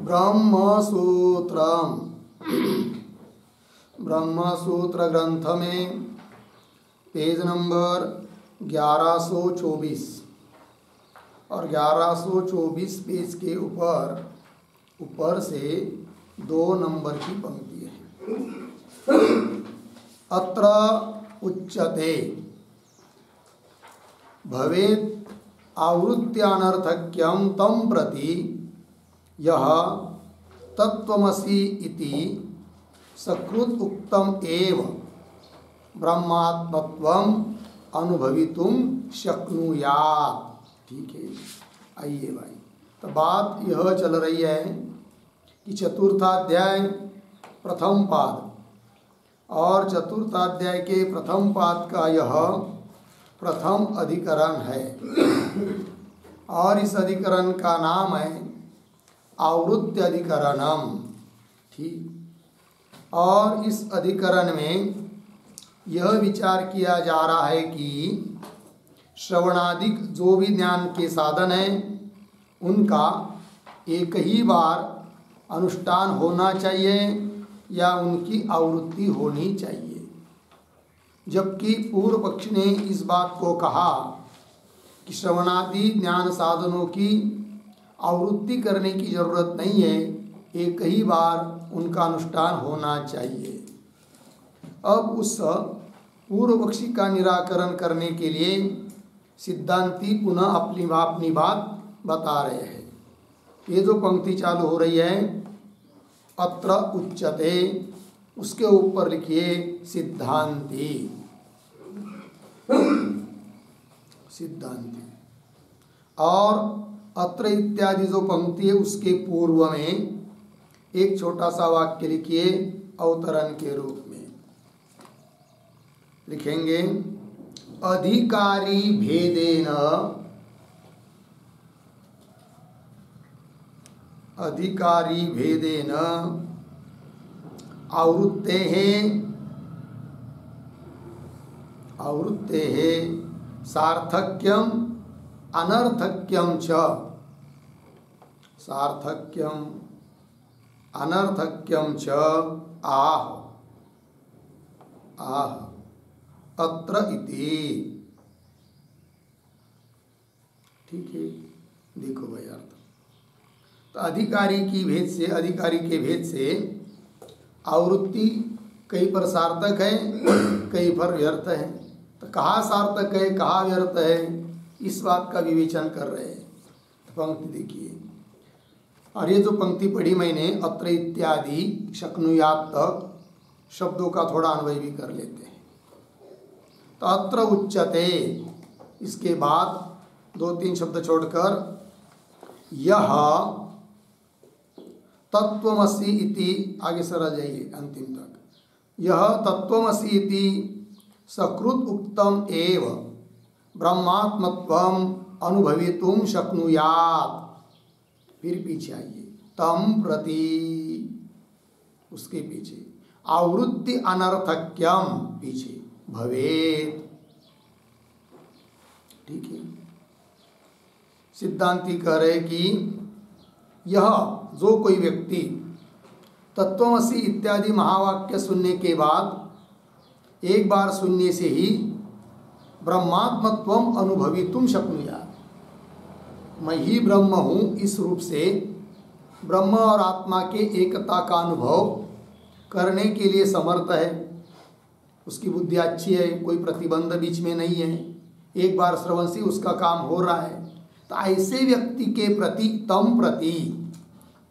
ब्रह्मसूत्रम, ब्रह्मसूत्र ग्रंथ में page number 1124 और 1124 पेज के ऊपर से 2 नंबर की पंक्ति है। अत्र उच्यते भवेत् आवृत्त्यानर्थक्यं तं प्रति यह तत्त्वमसि इति सकृत उक्तम एव ब्रह्मात्मत्वम अनुभवितुम शक्नुयात्। ठीक है, आइए भाई, तो बात यह चल रही है कि चतुर्थाध्याय प्रथम पाद और चतुर्थाध्याय के प्रथम पाद का यह प्रथम अधिकरण है और इस अधिकरण का नाम है आवृत्ति अधिकरणम। ठीक, और इस अधिकरण में यह विचार किया जा रहा है कि श्रवणादिक जो भी ज्ञान के साधन हैं उनका एक ही बार अनुष्ठान होना चाहिए या उनकी आवृत्ति होनी चाहिए, जबकि पूर्व पक्ष ने इस बात को कहा कि श्रवणादि ज्ञान साधनों की आवृत्ति करने की जरूरत नहीं है, एक ही बार उनका अनुष्ठान होना चाहिए। अब उस पूर्व पक्षी का निराकरण करने के लिए सिद्धांती पुनः अपनी बात बता रहे हैं। ये जो पंक्ति चालू हो रही है अत्र उच्यते, उसके ऊपर लिखिए सिद्धांती, सिद्धांती, और अत्र इत्यादि जो पंक्ति है उसके पूर्व में एक छोटा सा वाक्य लिखिए अवतरण के रूप में। लिखेंगे अधिकारी भेदेन, अधिकारी भेदेन आवृत्तेः सार्थक्यम अनर्थक्यम च, सार्थक्यम अनर्थक्यम च आह आह अत्र इति। ठीक है, देखो भाई अर्थ, तो अधिकारी की भेद से, अधिकारी के भेद से आवृत्ति कहीं पर सार्थक है कहीं पर व्यर्थ है। तो कहाँ सार्थक है कहाँ व्यर्थ है इस बात का विवेचन कर रहे हैं। तो पंक्ति देखिए, और ये जो पंक्ति पढ़ी मैंने अत्र इत्यादि शक्नुयात् तक शब्दों का थोड़ा अन्वय भी कर लेते हैं। तो अत्र उच्यते, इसके बाद 2-3 शब्द छोड़कर यह तत्त्वमसि इति, आगे सरा जाइए अंतिम तक, यह तत्त्वमसि इति सकृत उक्तम एव ब्रह्मात्मत्वम अनुभवितुम शक्नुयात्। फिर पीछे आइए, तम प्रति, उसके पीछे आवृत्ति अनर्थक्यम, पीछे भवेत्। ठीक है, सिद्धांती कह रहे कि यह जो कोई व्यक्ति तत्त्वमसि इत्यादि महावाक्य सुनने के बाद एक बार सुनने से ही ब्रह्मात्मत्वम अनुभवितुम शक्नुयात्, मैं ही ब्रह्म हूँ, इस रूप से ब्रह्म और आत्मा के एकता का अनुभव करने के लिए समर्थ है। उसकी बुद्धि अच्छी है, कोई प्रतिबंध बीच में नहीं है, एक बार श्रवण से उसका काम हो रहा है। तो ऐसे व्यक्ति के प्रति तम प्रति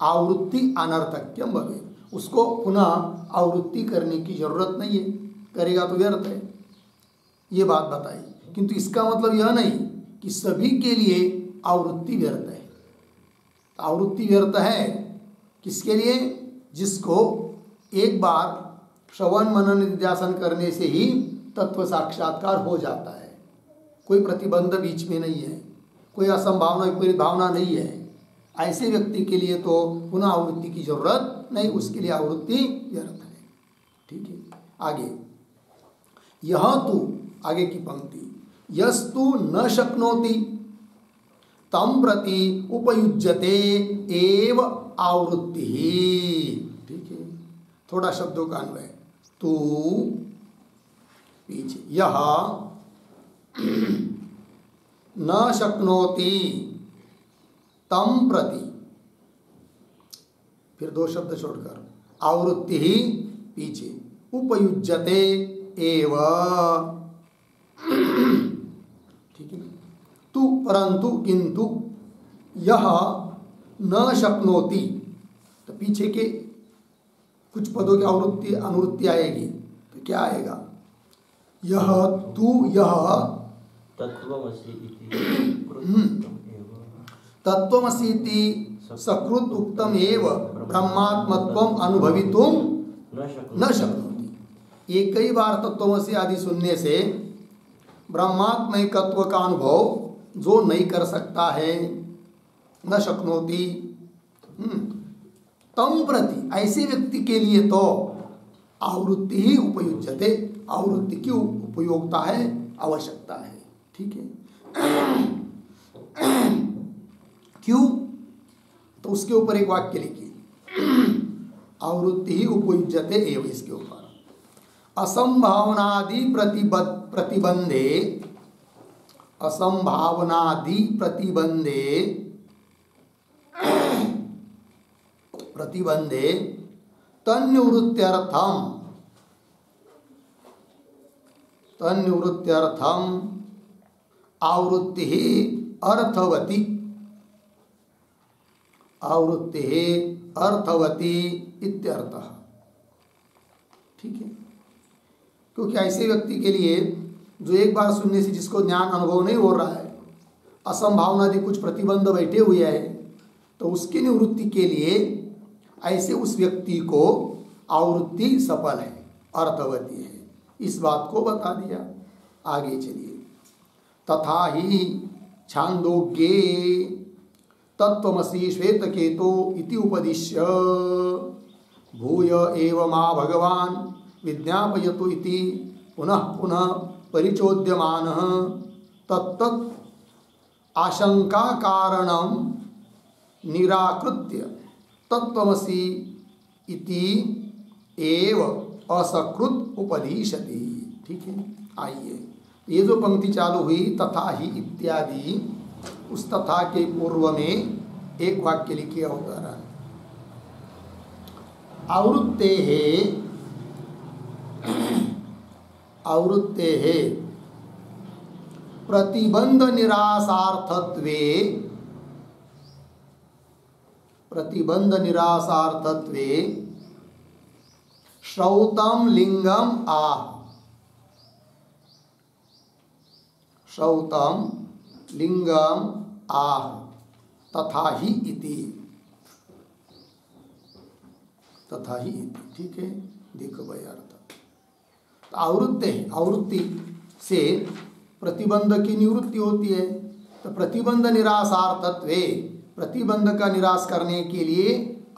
आवृत्ति अनर्थक्यम भवे, उसको पुनः आवृत्ति करने की जरूरत नहीं है, करेगा तो व्यर्थ है, ये बात बताई। किंतु इसका मतलब यह नहीं कि सभी के लिए आवृत्ति व्यर्थ है। आवृत्ति व्यर्थ है किसके लिए? जिसको एक बार श्रवण मनन निध्यासन करने से ही तत्व साक्षात्कार हो जाता है, कोई प्रतिबंध बीच में नहीं है, कोई असंभावना विपरीत भावना नहीं है। ऐसे व्यक्ति के लिए तो पुनः आवृत्ति की जरूरत नहीं, उसके लिए आवृत्ति व्यर्थ है। ठीक है, आगे यह तू, आगे की पंक्ति, यस्तु न शक्नोति तम प्रति उपयुज्यते एव आवृत्ति। ठीक है, थोड़ा शब्दों का अन्वय। तू पीछे यह न शक्नोति तम प्रति, फिर दो शब्द छोड़कर आवृत्ति ही पीछे, उपयुज्यते एव। ठीक है, तू परंतु किंतु यह न शक्नोति, तो पीछे के कुछ पदों की आवृत्ति अनुवृत्ति आएगी, तो क्या आएगा? यह तू यह तत्त्वमसि इति सकृत उक्तम एव ब्रह्मात्मत्वम अनुभवितुम न शक्नोति। ये कई बार तत्त्वमसि आदि सुनने से ब्रह्मात्मकत्व का अनुभव जो नहीं कर सकता है, न शक्नोति, तम प्रति, ऐसे व्यक्ति के लिए तो आवृत्ति ही उपयुज्यते, आवृत्ति की उपयोगिता है, आवश्यकता है। ठीक है, क्यों? तो उसके ऊपर एक वाक्य लिखिए, आवृत्ति ही उपयुज्यते एवं। इसके ऊपर असंभावनादि प्रतिबंधे, असंभावनादि प्रतिबंधे तन्निवृत्त्यर्थम आवृत्ति अर्थवती, आवृत्ति अर्थवती इत्यर्थः। ठीक है, क्योंकि ऐसे व्यक्ति के लिए जो एक बार सुनने से जिसको ज्ञान अनुभव नहीं हो रहा है, असंभावनादि कुछ प्रतिबंध बैठे हुए हैं, तो उसकी निवृत्ति के लिए ऐसे उस व्यक्ति को आवृत्ति सफल है, अर्थवती है। इस बात को बता दिया। आगे चलिए, तथा ही छांदोग्ये तत्त्वमसि श्वेतकेतो इति उपदिश्य भूय एव मा भगवान् विज्ञापयतु इति पुनः पुनः परिचोद्यमानः तत्तत् आशंका कारणं निराकृत्य तत्त्वमसि इति एव असकृत उपदिशति। ठीक है, आइए, ये जो पंक्ति चालू हुई तथा ही इत्यादि, उस तथा के पूर्व में एक वाक्य लिखिए अवतरण। आवृत्तेः प्रतिबंध निरासार्थत्वे श्रौतम लिंगम आह, श्रौतम लिंगम आह तथा ही इति, तथा ही इति। ठीक है, देखो भाई अर्थ। तो आवृत्ति से प्रतिबंध की निवृत्ति होती है। तो प्रतिबंध निरासार्थत्वे, प्रतिबंध का निराश करने के लिए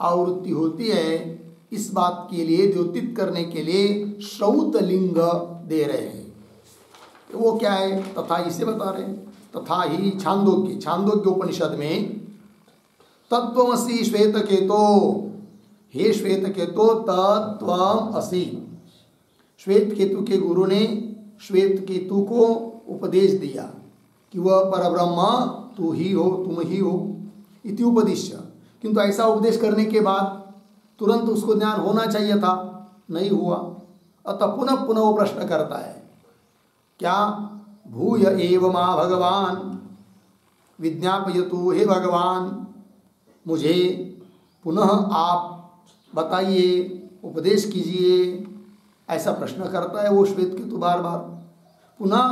आवृत्ति होती है। इस बात के लिए द्योतित करने के लिए श्रौत लिंग दे रहे हैं। तो वो क्या है? तथा इसे बता रहे हैं। तथा ही छांदोग्य उपनिषद में तत्त्वमसि श्वेतकेतो, हे श्वेतकेतो तत्त्वम असि। श्वेत केतु के गुरु ने श्वेत केतु को उपदेश दिया कि वह परब्रह्म तू ही हो, तुम ही हो इति उपदिश्य। किंतु ऐसा उपदेश करने के बाद तुरंत उसको ज्ञान होना चाहिए था, नहीं हुआ। अतः पुनः पुनः वो प्रश्न करता है, क्या? भूय एव मा भगवान विज्ञापयतु, हे भगवान मुझे पुनः आप बताइए, उपदेश कीजिए। ऐसा प्रश्न करता है वो श्वेत केतु बार बार। पुनः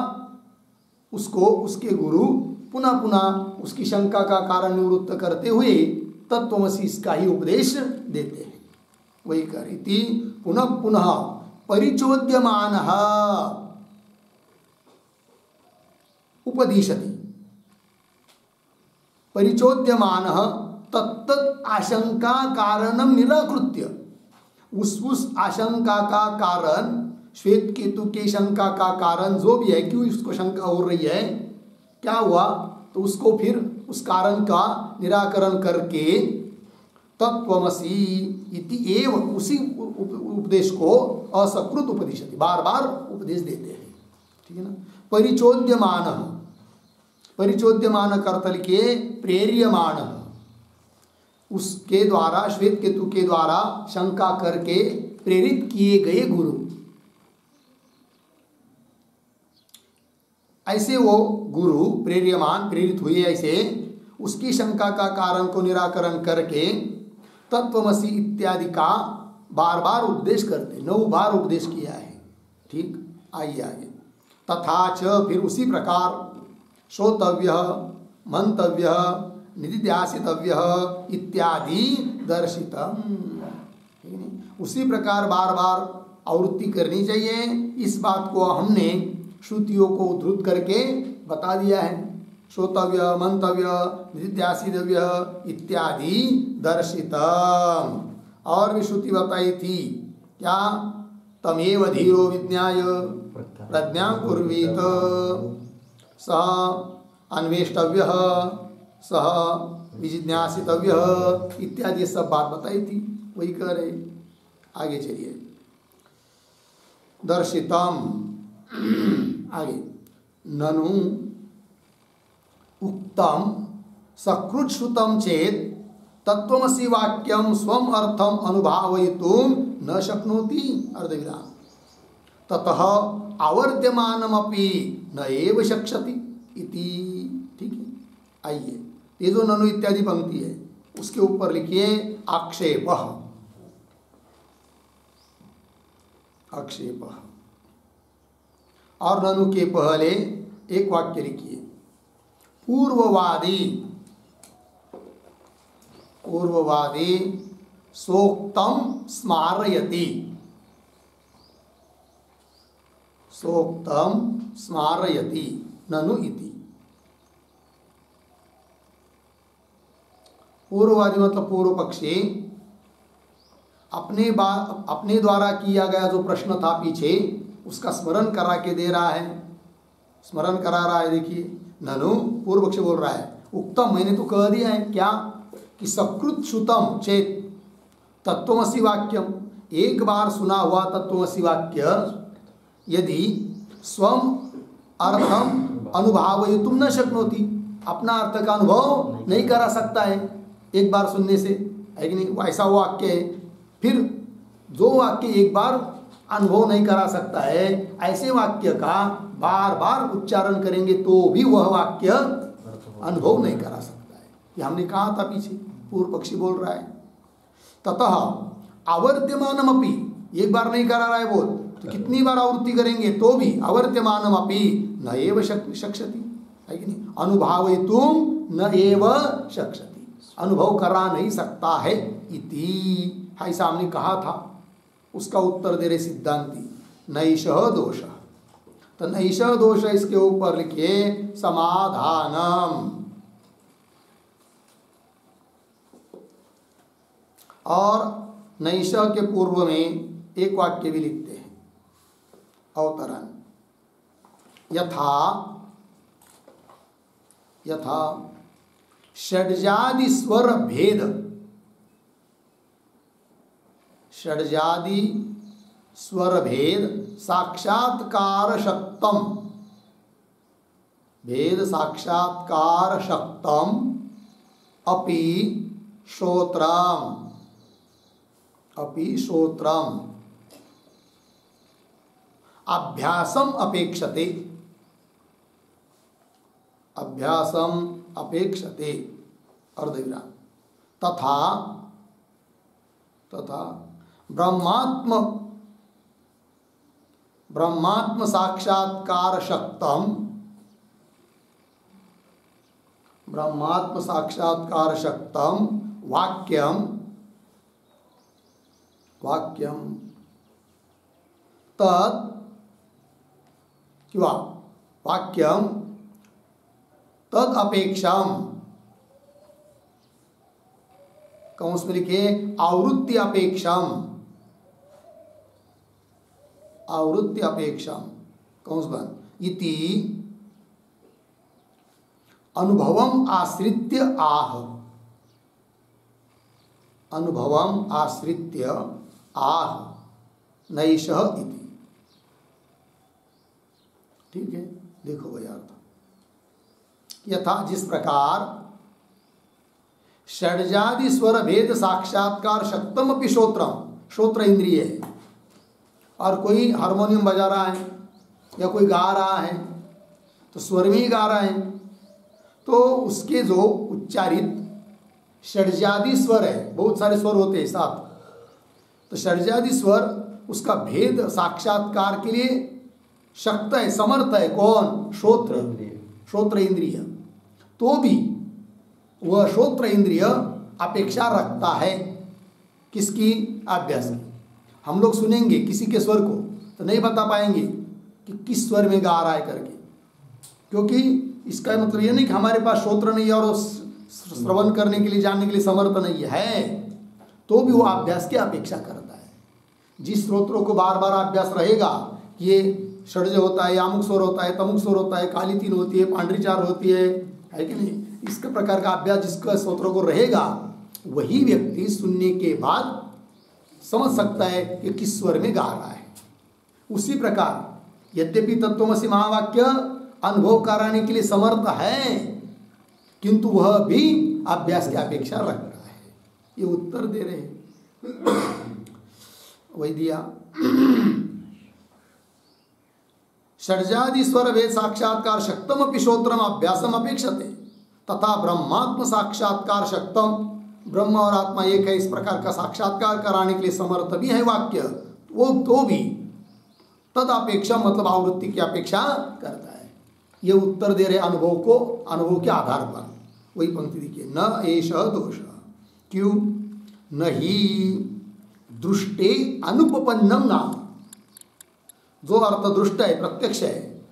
उसको उसके गुरु पुनः पुनः उसकी शंका का कारण निवृत्त करते हुए तत्त्वमसि इसका ही उपदेश देते हैं। वही करीति पुनः पुनः परिचोद्यमानः उपदिशति। परिचोद्यमानः तत्तत् आशंका कारणम निराकृत्य, उस आशंका का कारण, श्वेत केतु के शंका का कारण जो भी है, क्यों इसको शंका हो रही है, क्या हुआ, तो उसको फिर उस कारण का निराकरण करके तत्वमसि इति एव उसी उपदेश को असकृत उपदिशति, बार बार उपदेश देते हैं। ठीक है ना। परिचोद्यमान करतल के प्रेर्यमान, उसके द्वारा श्वेत केतु के द्वारा शंका करके प्रेरित किए गए गुरु, ऐसे वो गुरु प्रेर्यमान प्रेरित हुए, ऐसे उसकी शंका का कारण को निराकरण करके तत्वमसि इत्यादि का बार बार उपदेश करते, 9 बार उपदेश किया है। ठीक, आइए आगे। तथा च फिर उसी प्रकार श्रोतव्य, मंतव्य, निदिध्यासितव्य इत्यादि दर्शितम, उसी प्रकार बार बार आवृत्ति करनी चाहिए। इस बात को हमने श्रुतियों को उद्धृत करके बता दिया है। श्रोतव्य, मंतव्य, निदिध्यासितव्य इत्यादि दर्शितम। और भी श्रुति बताई थी क्या, तमेव धीरो विज्ञाय प्रज्ञा कुर्वीत, सह अन्वेष्टव्य, सह विजिज्ञासितव्य इत्यादि सब बात बताई थी, वही कह रहे। आगे चलिए। दर्शितम, आगे। ननु उक्तम सकृत श्रुतम चेत तत्वमसि वाक्यम स्वम अर्थम अनुभावयितुम न शक्नोति, अर्धविराम, ततः आवर्त्यमानमपि न एव शक्ष्यति इति। ठीक है, आइए। ये जो ननु इत्यादि पंक्ति है उसके ऊपर लिखिए आक्षेप, आक्षेप। और ननु के पहले एक वाक्य लिखिए, पूर्ववादी, पूर्ववादी सोक्तम स्मारयति, सोक्तम स्मारयति ननु इति। पूर्ववादी मतलब पूर्व पक्षी, अपने द्वारा किया गया जो प्रश्न था पीछे उसका स्मरण करा के दे रहा है, स्मरण करा रहा है। देखिए, ननु पूर्व पक्ष बोल रहा है, उक्तम मैंने तो कह दिया है क्या, कि सकृत श्रुतम चेत तत्वमसि वाक्यम, एक बार सुना हुआ तत्वमसि वाक्य यदि स्वम अर्थम अनुभावयितुम न शक्नोति, अपना अर्थ का अनुभव नहीं करा सकता है एक बार सुनने से, है कि नहीं। ऐसा वाक्य है। फिर जो वाक्य एक बार अनुभव नहीं करा सकता है, ऐसे वाक्य का बार बार उच्चारण करेंगे तो भी वह वाक्य अनुभव नहीं करा सकता है। ये हमने कहा था पीछे, पूर्व पक्षी बोल रहा है। ततः आवर्त्यमानमपि, एक बार नहीं करा रहा है बोल, तो कितनी बार आवृत्ति करेंगे तो भी आवर्त्यमानमपि न एव शक्ष्यति, है कि नहीं। अनुभावयितुम न एव शक्ष्यति, अनुभव करा नहीं सकता है इति, ऐसा हमने कहा था। उसका उत्तर दे रहे सिद्धांती, नैषः दोष। तो नैषः दोष इसके ऊपर लिखिए समाधानम। और नैषः के पूर्व में एक वाक्य भी लिखते हैं, अवतरण, यथा यथा षड्जादि स्वर भेद, षड्जादि स्वर भेद साक्षात्कार शक्तम, भेद साक्षात्कार शक्तम अपि श्रोत्रम, अपि श्रोत्रम अभ्यासम अपेक्षते, अभ्यासम अपेक्षते, अर्धविराम। तथा तथा ब्रह्मात्म, ब्रह्मात्म साक्षात्कार शक्तम, ब्रह्मात्म साक्षात्कार शक्तम वाक्यम, वाक्यम तत् किंवा वाक्यम तद अपेक्षाम, कंस में लिखे आवृत्ति अपेक्षाम, आवृत्ति अपेक्षाम कंस बन इति अनुभवम आश्रित्य आह, अनुभवम आश्रित्य आह नैषः इति। ठीक है, देखो भाई अर्थ। यथा जिस प्रकार षड्जादि स्वर भेद साक्षात्कार शक्तम अपि श्रोत्रम, श्रोत्र इंद्रिय है, और कोई हारमोनियम बजा रहा है या कोई गा रहा है तो स्वर में ही गा रहा है, तो उसके जो उच्चारित षड्जादि स्वर है, बहुत सारे स्वर होते हैं साथ, तो षड्जादि स्वर उसका भेद साक्षात्कार के लिए शक्त है, समर्थ है। कौन? श्रोत्र, श्रोत्र इंद्रिय। तो भी वह श्रोत्र इंद्रिय अपेक्षा रखता है किसकी? अभ्यास की। हम लोग सुनेंगे किसी के स्वर को तो नहीं बता पाएंगे कि किस स्वर में गा रहा है करके, क्योंकि इसका मतलब ये नहीं कि हमारे पास श्रोत्र नहीं है और श्रवण करने के लिए, जानने के लिए समर्थ नहीं है, तो भी वो अभ्यास की अपेक्षा करता है। जिस श्रोत्रों को बार बार अभ्यास रहेगा, ये षड्ज होता है, अमुक स्वर होता है, तमुक स्वर होता है, काली तीन होती है, पांडरी चार होती है कि नहीं, इसका प्रकार का अभ्यास जिसका श्रोत्रों को रहेगा, वही व्यक्ति सुनने के बाद समझ सकता है कि किस स्वर में गा रहा है। उसी प्रकार यद्यपि तत्त्वमसि महावाक्य अनुभव कराने के लिए समर्थ है, किंतु वह भी अभ्यास की अपेक्षा रखता है। ये उत्तर दे रहे हैं वही दिया। षड्जादि स्वर भेद साक्षात्कार शक्तम अपि श्रोत्रम अभ्यासम अपेक्षते तथा ब्रह्मात्म साक्षात्कार शक्तम, ब्रह्म और आत्मा एक है, इस प्रकार का साक्षात्कार कराने के लिए समर्थ भी है वाक्य, वो तो भी तद अपेक्षा मतलब आवृत्ति की अपेक्षा करता है। ये उत्तर दे रहे अनुभव को, अनुभव के आधार पर। वही पंक्ति देखिए, न एष दोष, क्यों? न ही दृष्टे अनुपपन्नम नाम, जो अर्थ दृष्ट है, प्रत्यक्ष है,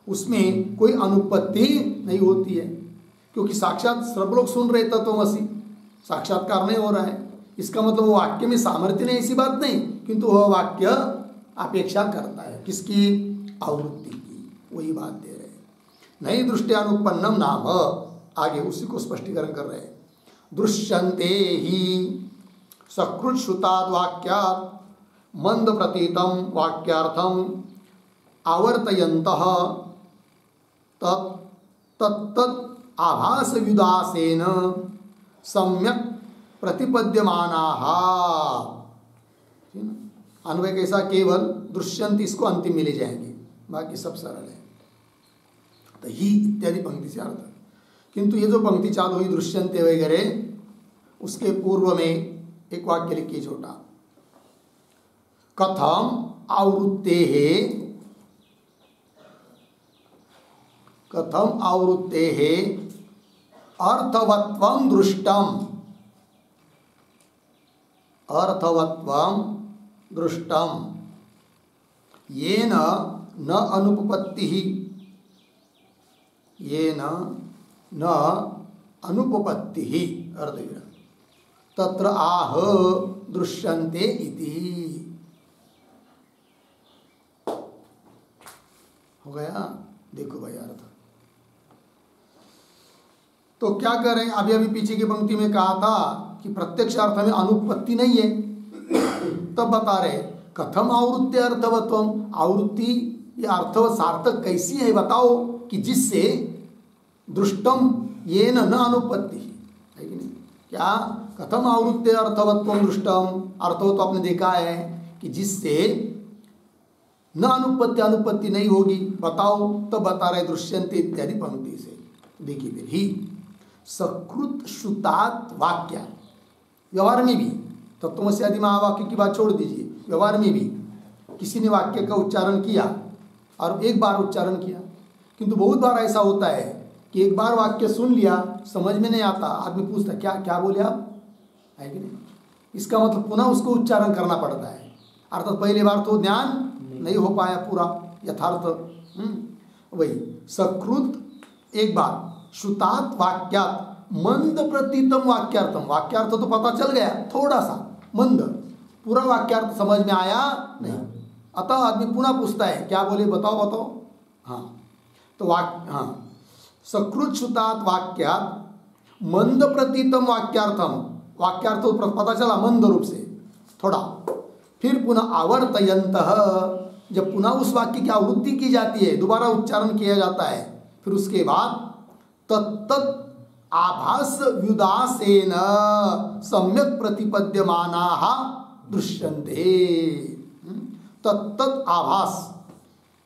उसमें कोई अनुपत्ति नहीं होती है, क्योंकि साक्षात सब लोग सुन रहे तत्वमसि, साक्षात्कार नहीं हो रहा है। इसका मतलब वो वाक्य में सामर्थ्य नहीं, ऐसी बात नहीं, किंतु वह वाक्य अपेक्षा करता है किसकी? आवृत्ति की। वही बात दे रहे हैं। नहीं दृष्टि अनुपन्नम नाम, आगे उसी को स्पष्टीकरण कर रहे हैं। दृश्यन्ते ही सकृत श्रुताद् वाक्यात् मंद प्रतीतम वाक्यार्थम आवर्तयन्तः तत्तत् आभास विदासेन सम्यक प्रतिपद्यमानाः। अन्वय कैसा? केवल दृश्यंत, इसको अंतिम में ले जाएंगे, बाकी सब सरल है। तो ही इत्यादि पंक्ति से अर्थ, किंतु ये जो पंक्ति चालू हुई दृश्यंते वगैरह, उसके पूर्व में एक वाक्य लिखिए छोटा, कथम आवृत्तेः, कथम आवृत्तेः अर्थवत्वं दृष्टम, अर्थवत्वं दृष्टम येन न अनुपपत्तिः, येन न अनुपपत्तिः अर्धविराम तत्र आह दृश्यन्ते इति। हो गया? देखो भाई अर्थ। तो क्या करें? अभी अभी पीछे की पंक्ति में कहा था कि प्रत्यक्ष अर्थ में अनुपत्ति नहीं है, तब बता रहे कथम आवृत्ति अर्थवत्वम, आवृत्ति ये अर्थ सार्थक कैसी है बताओ, कि जिससे दृष्टम ये न अनुपत्ति है कि नहीं? क्या? कथम आवृत्ति अर्थवत्वम दृष्टम, अर्थ तो आपने देखा है कि जिससे न अनुपत्ति, अनुपत्ति नहीं होगी, बताओ। तब बता रहे दृश्यन्ते इत्यादि पंक्ति से। देखिए फिर ही सकृत श्रुतात् वाक्य, व्यवहार में भी तत्त्वमसि आदि महावाक्य की बात छोड़ दीजिए, व्यवहार में भी किसी ने वाक्य का उच्चारण किया और एक बार उच्चारण किया, किंतु बहुत बार ऐसा होता है कि एक बार वाक्य सुन लिया, समझ में नहीं आता, आदमी पूछता क्या क्या बोले आप, है कि नहीं? इसका मतलब पुनः उसको उच्चारण करना पड़ता है, अर्थात पहली बार तो ध्यान नहीं हो पाया पूरा यथार्थ। वही सकृत एक बार, श्रुतात् वाक्यात् मंद प्रतीतम वाक्यार्थम, वाक्यार्थ तो पता चल गया, थोड़ा सा मंद, पूरा वाक्यार्थ समझ में आया नहीं, अतः आदमी पुनः पूछता है क्या बोले, बताओ बताओ। हाँ तो हाँ, सकृच्छुतात् वाक्यात् मंद प्रतीतम वाक्यार्थम, वाक्यार्थ पता चला मंद रूप से थोड़ा, फिर पुनः आवर्तयन्तः, जब पुनः उस वाक्य की आवृत्ति की जाती है, दोबारा उच्चारण किया जाता है, फिर उसके बाद तत्तत् आभास व्युदासेन सम्यक प्रतिपद्यमानाः दृश्यन्ते। तत्तत् आभास,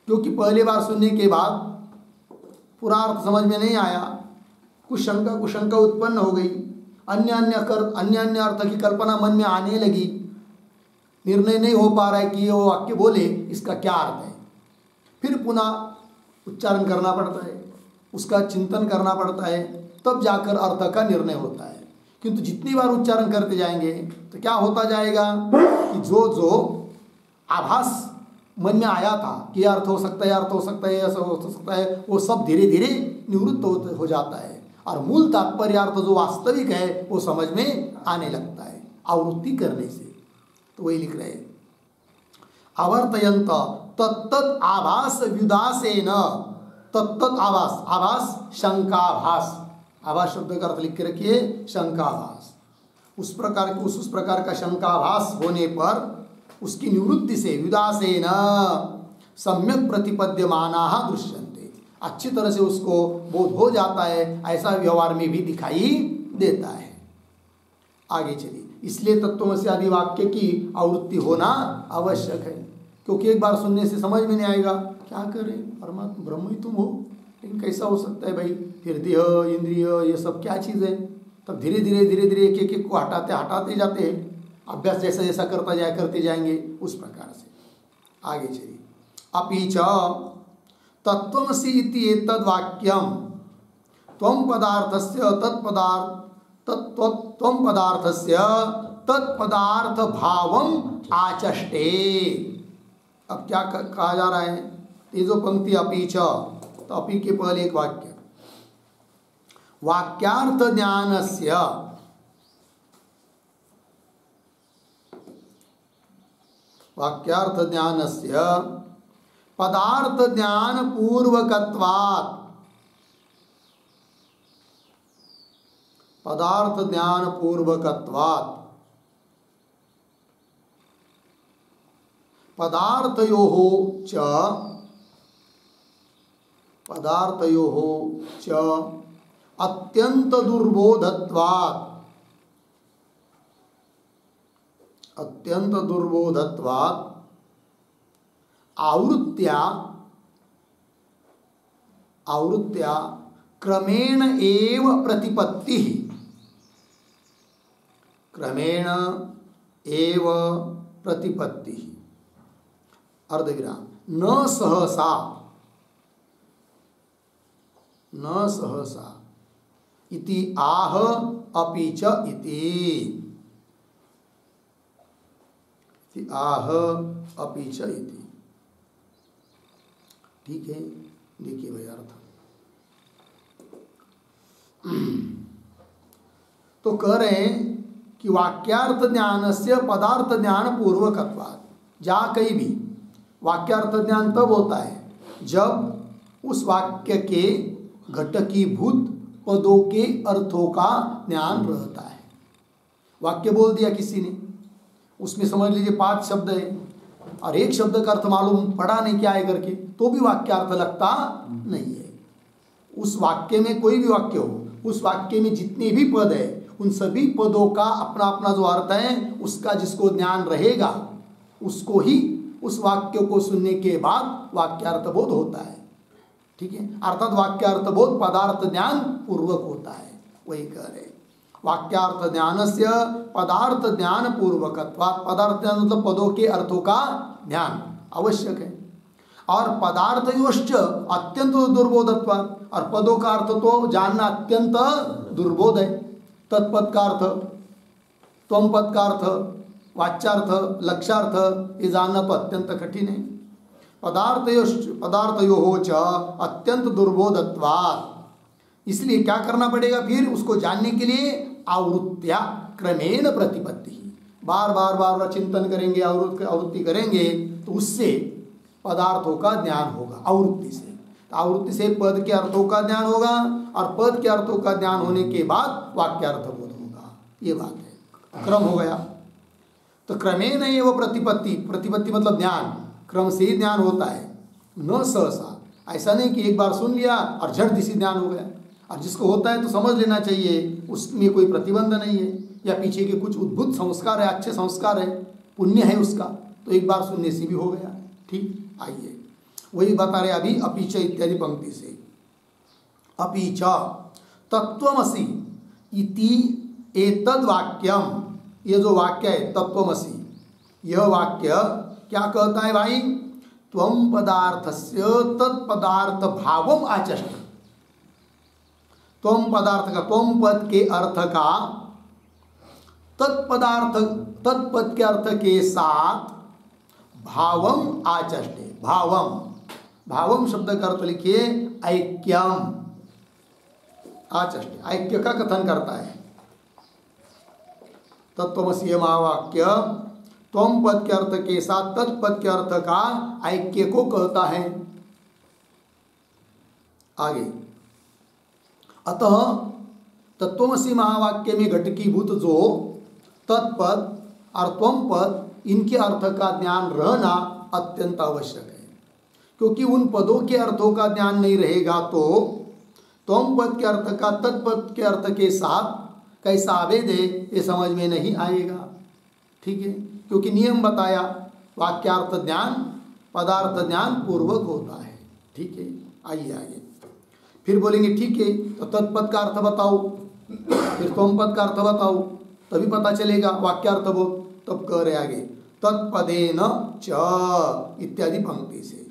क्योंकि पहली बार सुनने के बाद पूरा अर्थ समझ में नहीं आया, कुछ शंका कुशंका उत्पन्न हो गई, अन्य अन्य अर्थ की कल्पना मन में आने लगी, निर्णय नहीं हो पा रहा है कि वो वाक्य बोले इसका क्या अर्थ है, फिर पुनः उच्चारण करना पड़ता है, उसका चिंतन करना पड़ता है, तब जाकर अर्थ का निर्णय होता है। किंतु जितनी बार उच्चारण करते जाएंगे तो क्या होता जाएगा कि जो जो आभास मन में आया था कि अर्थ हो सकता है, अर्थ हो सकता है, ऐसा हो सकता है, वो सब धीरे धीरे निवृत्त हो जाता है और मूल तात्पर्य अर्थ जो वास्तविक है वो समझ में आने लगता है आवृत्ति करने से। तो वही लिख रहे हैं, आवर्तयन्त तत्तत् आभास व्युदासेन, तत्तत् आभास, आभास शंकाभास, आभास शब्द का अर्थ लिख के रखिए शंकाभास, उस प्रकार का शंकाभास होने पर उसकी निवृत्ति से व्युदासेन सम्यक प्रतिपद्यमानाः दृश्यन्ते, अच्छी तरह से उसको बोध हो जाता है, ऐसा व्यवहार में भी दिखाई देता है। आगे चलिए, इसलिए तत्त्वमसि आदि वाक्य की आवृत्ति होना आवश्यक है, क्योंकि एक बार सुनने से समझ में नहीं आएगा, क्या करें परमात्मा ब्रह्म ही तुम हो, लेकिन कैसा हो सकता है भाई, फिर देह इंद्रिय ये सब क्या चीज़ है। तब धीरे धीरे एक एक को हटाते जाते हैं, अभ्यास जैसा जैसा करते जाएंगे उस प्रकार से। आगे चलिए, अपि च तत्त्वमसि इति एतद् वाक्यम त्वं पदार्थस्य त्वं पदार्थस्य तत्पदार्थ भावम आचष्टे। अब क्या कहा जा रहा है, ये जो पंक्ति अपि च, तो अपि के पहले एक वाक्य, वाक्यार्थ ज्ञानस्य पदार्थ ज्ञान पूर्वकत्वात्, पदार्थ ज्ञान पूर्वकत्वात् पदार्थयोः च अत्यंत दुर्बोधत्वात् आवृत्त्या क्रमेण एव प्रतिपत्ति, अर्धविराम, न सहसा इति आह अपि च इति आह अपि च इति। ठीक है, देखिए भाई अर्थ तो कह रहे हैं कि वाक्यार्थ ज्ञान से पदार्थ ज्ञान पूर्वकत्वात्, जहाँ कहीं भी वाक्यार्थ ज्ञान तब होता है जब उस वाक्य के घटकीभूत पदों के अर्थों का ज्ञान रहता है। वाक्य बोल दिया किसी ने, उसमें समझ लीजिए 5 शब्द है और एक शब्द का अर्थ मालूम पड़ा नहीं क्या है करके, तो भी वाक्यार्थ लगता नहीं है। उस वाक्य में कोई भी वाक्य हो, उस वाक्य में जितने भी पद है उन सभी पदों का अपना अपना जो अर्थ है उसका जिसको ज्ञान रहेगा उसको ही उस वाक्य को सुनने के बाद वाक्यार्थ बोध होता है। ठीक है, अर्थात वाक्यार्थ बोध पदार्थ ज्ञान पूर्वक होता है। वही कह रहे वाक्यार्थ ज्ञान से पदार्थ ज्ञान पूर्वकत्वात्, पदार्थ ज्ञान मतलब पदों के अर्थों का ज्ञान आवश्यक है। और पदार्थयोश्च अत्यंत दुर्बोधत्वात्, और पदों का अर्थ तो जानना अत्यंत दुर्बोध है। तत्पद का अर्थ, त्वम पद का अर्थ, वाच्यार्थ, लक्ष्यार्थ ये जानना तो अत्यंत कठिन है। पदार्थयोः च अत्यंत दुर्बोधत्वात्, इसलिए क्या करना पड़ेगा फिर उसको जानने के लिए आवृत्त्या क्रमेण प्रतिपत्ति, बार बार चिंतन करेंगे, आवृत्ति करेंगे तो उससे पदार्थों का ज्ञान होगा आवृत्ति से। तो आवृत्ति से पद के अर्थों का ज्ञान होगा और पद के अर्थों का ज्ञान होने के बाद वाक्यार्थ बोध होगा। ये बात है, क्रम हो गया। तो क्रमेण ये वो प्रतिपत्ति, प्रतिपत्ति मतलब ज्ञान, क्रम से ही ज्ञान होता है, न सहसा। ऐसा नहीं कि एक बार सुन लिया और झट दिसी ज्ञान हो गया। और जिसको होता है तो समझ लेना चाहिए, उसमें कोई प्रतिबंध नहीं है, या पीछे के कुछ उद्भुत संस्कार है, अच्छे संस्कार है, पुण्य है उसका, तो एक बार सुनने से भी हो गया। ठीक, आइए वही बता रहे अभी अपीच इत्यादि पंक्ति से। अपीच तत्वमसि इति एतद् वाक्यम, ये जो वाक्य है तत्वमसि, यह वाक्य क्या कहता है भाई? त्वं पदार्थस्य तत्पदार्थ भावम आचष्ट। त्वं पदार्थ का, त्वं पद के अर्थ का तत्पदार्थ, तत्पद के अर्थ के साथ भावम आचष्टे। भावम, भावम शब्द का अर्थ लिखिए ऐक्यम। आचष्टे ऐक्य का कथन करता है। तत्वमसि महावाक्य त्वं पद के अर्थ के साथ तत्पद के अर्थ का ऐक्य को कहता है। आगे, अतः तत्वमसि महावाक्य में घटकीभूत जो तत्पद और त्वं पद, इनके अर्थ का ज्ञान रहना अत्यंत आवश्यक है। क्योंकि उन पदों के अर्थों का ज्ञान नहीं रहेगा तो त्वं पद के अर्थ का तत्पद के अर्थ के साथ कैसा आवेद है ये समझ में नहीं आएगा। ठीक है, क्योंकि नियम बताया, वाक्यार्थ ज्ञान पदार्थ ज्ञान पूर्वक होता है। ठीक है, आइए आगे फिर बोलेंगे ठीक है, तो तत्पद का अर्थ बताओ, फिर त्वं पद का अर्थ बताओ, तभी पता चलेगा वाक्यार्थ बोध। तब कह रहे आगे तत्पदेन च इत्यादि पंक्ति से।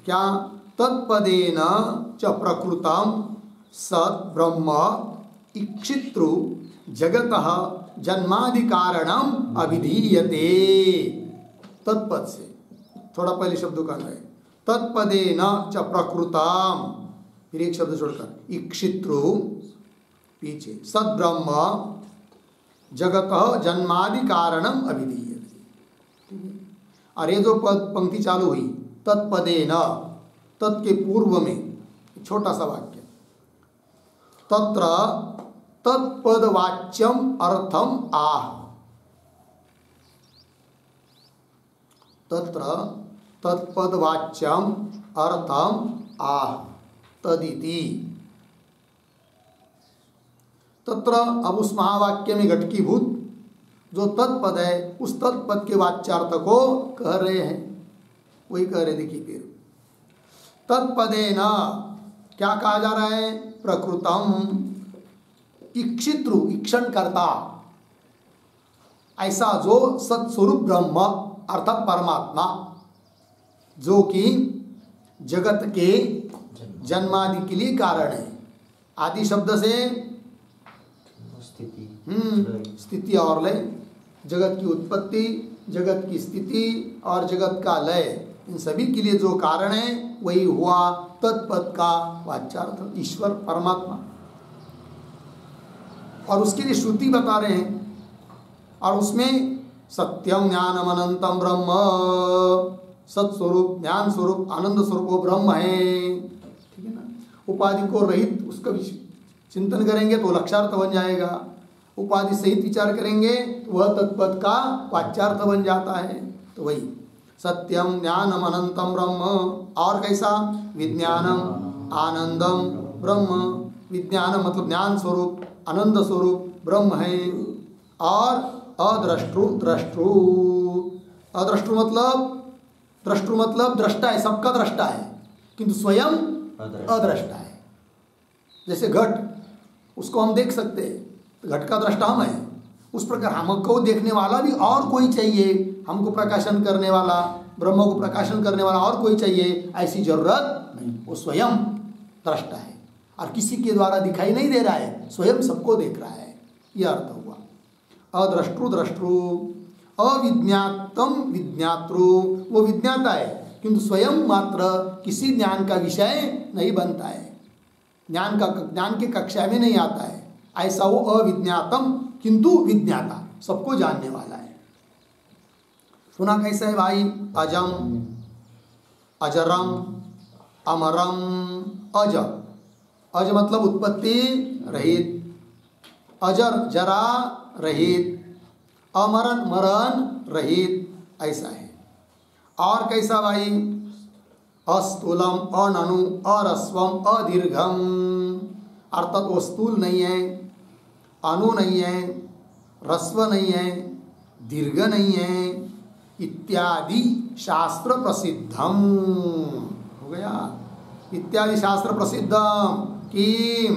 क्या? तत्पदेन च प्रकृतम सत् ब्रह्म इक्षित्रु जगतः जन्मादि कारणम अभिधीयते। तत्पद से थोड़ा पहले शब्दों का है तत्पदेन च प्रकृतम, फिर एक शब्द छोड़कर इक्षित्रु पीछे, सद्ब्रह्म जगतः जन्मादि कारणम अभिधीयते। और ये जो पद पंक्ति चालू हुई तत्पदेन, तत् के पूर्व में छोटा सा वाक्य, तत्र तत्पदवाच्यम अर्थम आह। तत्र तत्पदवाच्यम अर्थम आह तदिति। तत्र, अब उस महावाक्य में घटकीभूत जो तत्पद है उस तत्पद के वाच्यार्थ को कह रहे हैं। वही कह रहे, देखिए फिर तत्पदेन क्या कहा जा रहा है? प्रकृतम इक्षित्रु, इक्षण करता, ऐसा जो सत्स्वरूप ब्रह्म अर्थात परमात्मा, जो कि जगत के जन्मादि के लिए कारण है। आदि शब्द से स्थिति और लय, जगत की उत्पत्ति, जगत की स्थिति और जगत का लय, इन सभी के लिए जो कारण है वही हुआ तत्पद का वाच्यार्थ ईश्वर परमात्मा। और उसके लिए श्रुति बता रहे हैं, और उसमें सत्यम ज्ञानम अनंतम ब्रह्म, सत्स्वरूप ज्ञान स्वरूप आनंद स्वरूप वो ब्रह्म है। ठीक है ना, उपाधि को रहित उसका चिंतन करेंगे तो लक्ष्यार्थ बन जाएगा, उपाधि सहित विचार करेंगे तो वह तत्पद का वाच्यार्थ बन जाता है। तो वही सत्यम ज्ञानम अनंतम ब्रह्म, और कैसा? विज्ञानम आनंदम ब्रह्म। विज्ञानम मतलब ज्ञान स्वरूप, आनंद स्वरूप ब्रह्म है। और अद्रष्टु द्रष्टु, अद्रष्टु मतलब, द्रष्टु मतलब दृष्टा है, सबका दृष्टा है, किंतु स्वयं अद्रष्टा है। जैसे घट, उसको हम देख सकते हैं, तो घट का दृष्टा हम है। उस प्रकार हमको देखने वाला भी और कोई चाहिए, हमको प्रकाशन करने वाला, ब्रह्म को प्रकाशन करने वाला और कोई चाहिए, ऐसी जरूरत नहीं। वो स्वयं दृष्टा है और किसी के द्वारा दिखाई नहीं दे रहा है, स्वयं सबको देख रहा है। यह अर्थ हुआ अद्रष्टु द्रष्टु। अविज्ञातम विज्ञातृ, वो विज्ञाता है किंतु स्वयं मात्र किसी ज्ञान का विषय नहीं बनता है, ज्ञान के कक्षा में नहीं आता है। ऐसा वो अविज्ञातम किंतु विज्ञाता, सबको जानने वाला है। सुना कैसा है भाई? अजम, अजरम, अमरम अज, अज मतलब उत्पत्ति रहित, अजर जरा रहित, अमरण मरण रहित, ऐसा है। और कैसा भाई? अस्थूलम अननु अरस्वम अदीर्घम, अर्थात वो स्थूल नहीं है, अनु नहीं है, रस्व नहीं है, दीर्घ नहीं है, इत्यादि शास्त्र प्रसिद्धम। हो गया? इत्यादि शास्त्र प्रसिद्धम किम?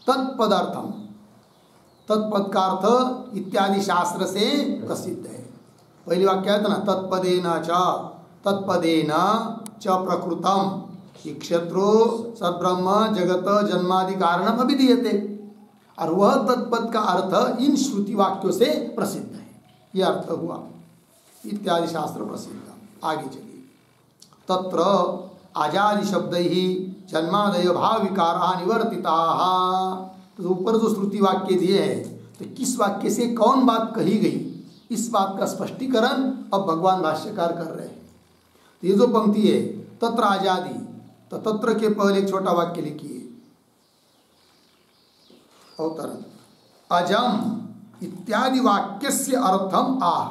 तत्पदार्थम, तत्पद का अर्थ इत्यादि शास्त्र से प्रसिद्ध है। पहली वाक्य है ना, तत्पदेन च, तत्पदेन च प्रकृतम क्षत्रो सद्ब्रह्म जगत जन्मादि कारणम अभिधीयते, और वह तत्पद का अर्थ इन श्रुति वाक्यों से प्रसिद्ध है। यह अर्थ हुआ इत्यादि शास्त्र प्रसिद्ध। आगे चलिए, तत्र आजादि शब्द ही जन्मादय भाव विकारा निवर्तिता। तो ऊपर जो श्रुति वाक्य दिए हैं, तो किस वाक्य से कौन बात कही गई, इस बात का स्पष्टीकरण अब भगवान भाष्यकार कर रहे हैं। तो ये जो पंक्ति है तत्र आजादि, तो तत्र के पहले एक छोटा वाक्य लिखिए, अवतरण, अजम इत्यादि वाक्यस्य अर्थम आह,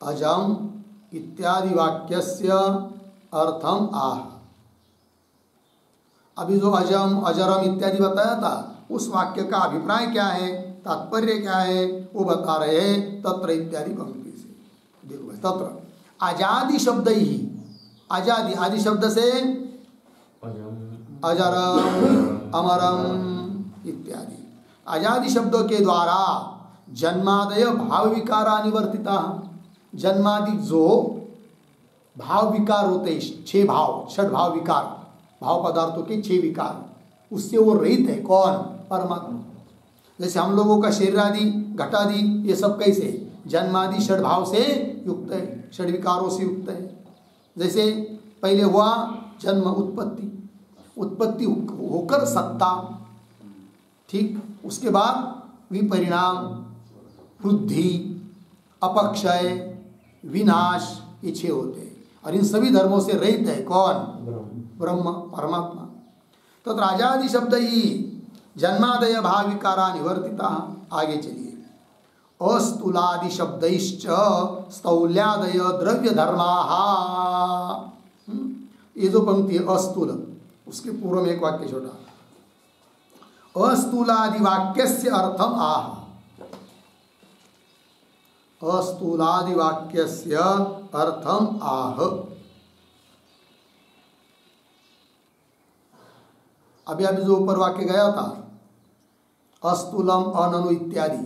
अजम इत्यादि वाक्यस्य अर्थम आह। अभी जो अजम अजरम इत्यादि बताया था, उस वाक्य का अभिप्राय क्या है, तात्पर्य क्या है, वो बता रहे हैं तत्र इत्यादि पंक्ति से। देखो भाई, तत्र आजादि शब्द ही, आजादि आदि शब्द से अजरम अमरम इत्यादि, आजादि शब्दों के द्वारा जन्मादय भाव विकारा निवर्तिता, जन्मादि जो भाव विकार होते, 6 भाव, 6 भाव विकार, भाव पदार्थों के 6 विकार, उससे वो रहित है। कौन? परमात्मा। जैसे हम लोगों का शरीर आदि घटादि ये सब कैसे जन्मादि 6 भाव से युक्त है, 6 विकारों से युक्त है। जैसे पहले हुआ जन्म, उत्पत्ति, उत्पत्ति होकर सत्ता, ठीक, उसके बाद विपरिणाम, वृद्धि, अपक्षय, विनाश, ये 6 होते हैं। और इन सभी धर्मों से रहित है कौन? ब्रह्म, परमात्मा। तो राजादि शब्द ही जन्मादय भाव विकारा निवर्तिता। आगे चलिए, अस्तुलादि शब्दैश्च स्थौल्यादय द्रव्य धर्माः। ये जो पंक्ति है अस्तूल, उसके पूर्व में एक वाक्य छोटा, अस्तूलादि वाक्यस्य अर्थम आह, अस्तूलादि वाक्यस्य अर्थम आह। अभी अभी जो ऊपर वाक्य गया था अस्तूलम अननु इत्यादि,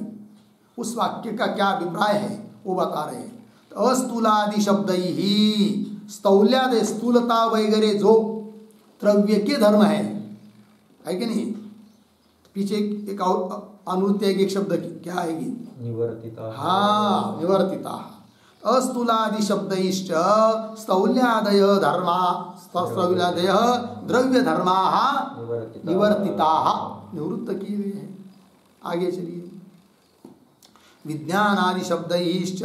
उस वाक्य का क्या अभिप्राय है वो बता रहे हैं। तो अस्तूलादि शब्द ही स्थौल्यादि, स्थूलता वगैरह जो द्रव्य के धर्म है कि नहीं। पीछे एक और अनुत्य एक शब्द की क्या आएगी? निवर्तिता। हाँ, निवर्तिता। अस्तूलादि शब्दैश्च स्थौल्यादय धर्मा, स्थौल्यादय द्रव्य धर्माः निवर्तिताः, निवृत्त किए हुए हैं। आगे चलिए, विज्ञानादि शब्दैश्च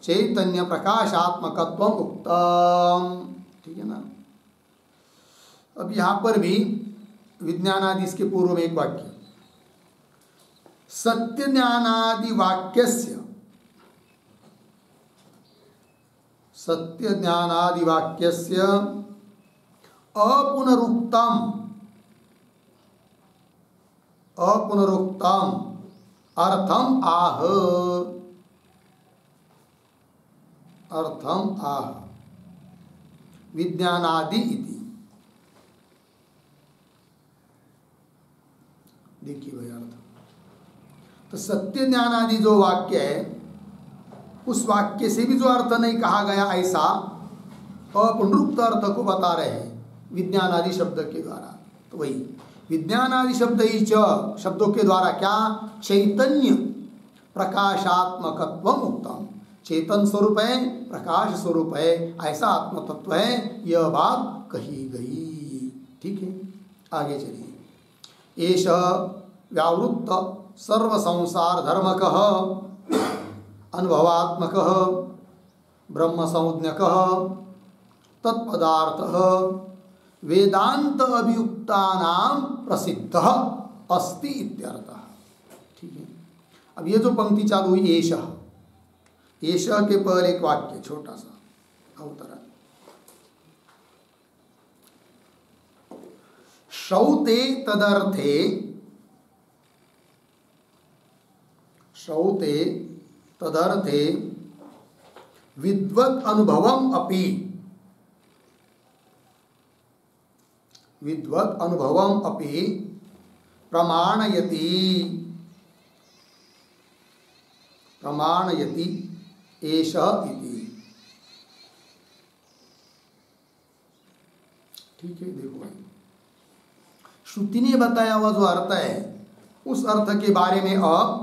चैतन्य प्रकाशात्मकत्वम उक्तम। ठीक है ना। अब यहाँ पर भी विज्ञानादि, इसके पूर्व में एक वाक्य, सत्य ज्ञानादि वाक्यस्य, सत्य ज्ञानादि वाक्यस्य अपुनरुक्तम, अपुनरुक्तम अर्थम आह, अर्थम आह विज्ञानादि इति। देखिए भाई अर्थ, तो सत्य ज्ञानादि जो वाक्य है, उस वाक्य से भी जो अर्थ नहीं कहा गया ऐसा अपुनरुक्त अर्थ को बता रहे हैं विज्ञानादि शब्द के द्वारा। तो वही विज्ञानादि शब्द ही शब्दों के द्वारा क्या? चैतन्य प्रकाशात्मकत्व उक्तम, चेतन स्वरूप है, प्रकाश स्वरूप है, ऐसा आत्म तत्व है, यह बात कही गई। ठीक है, आगे चलिए। एष व्यावृत्त सर्व संसार धर्मकः अनुभवात्मकः ब्रह्मसंज्ञकः तत्पदार्थः वेदांत अभियुक्तानां प्रसिद्धः अस्ति इत्यर्थः। ठीक है, अब ये जो पंक्ति चालू हुई एषः, एषः के पहले एक वाक्य छोटा सा अवतरण, श्रौते तदर्थे, श्रौते तदर्थे विद्वत् अनुभवम अपि, विद्वत् अनुभवम अपि प्रमाणयति, प्रमाणयति एषः इति। ठीक है, देखो भाई, श्रुति ने बताया हुआ जो अर्थ है उस अर्थ के बारे में अब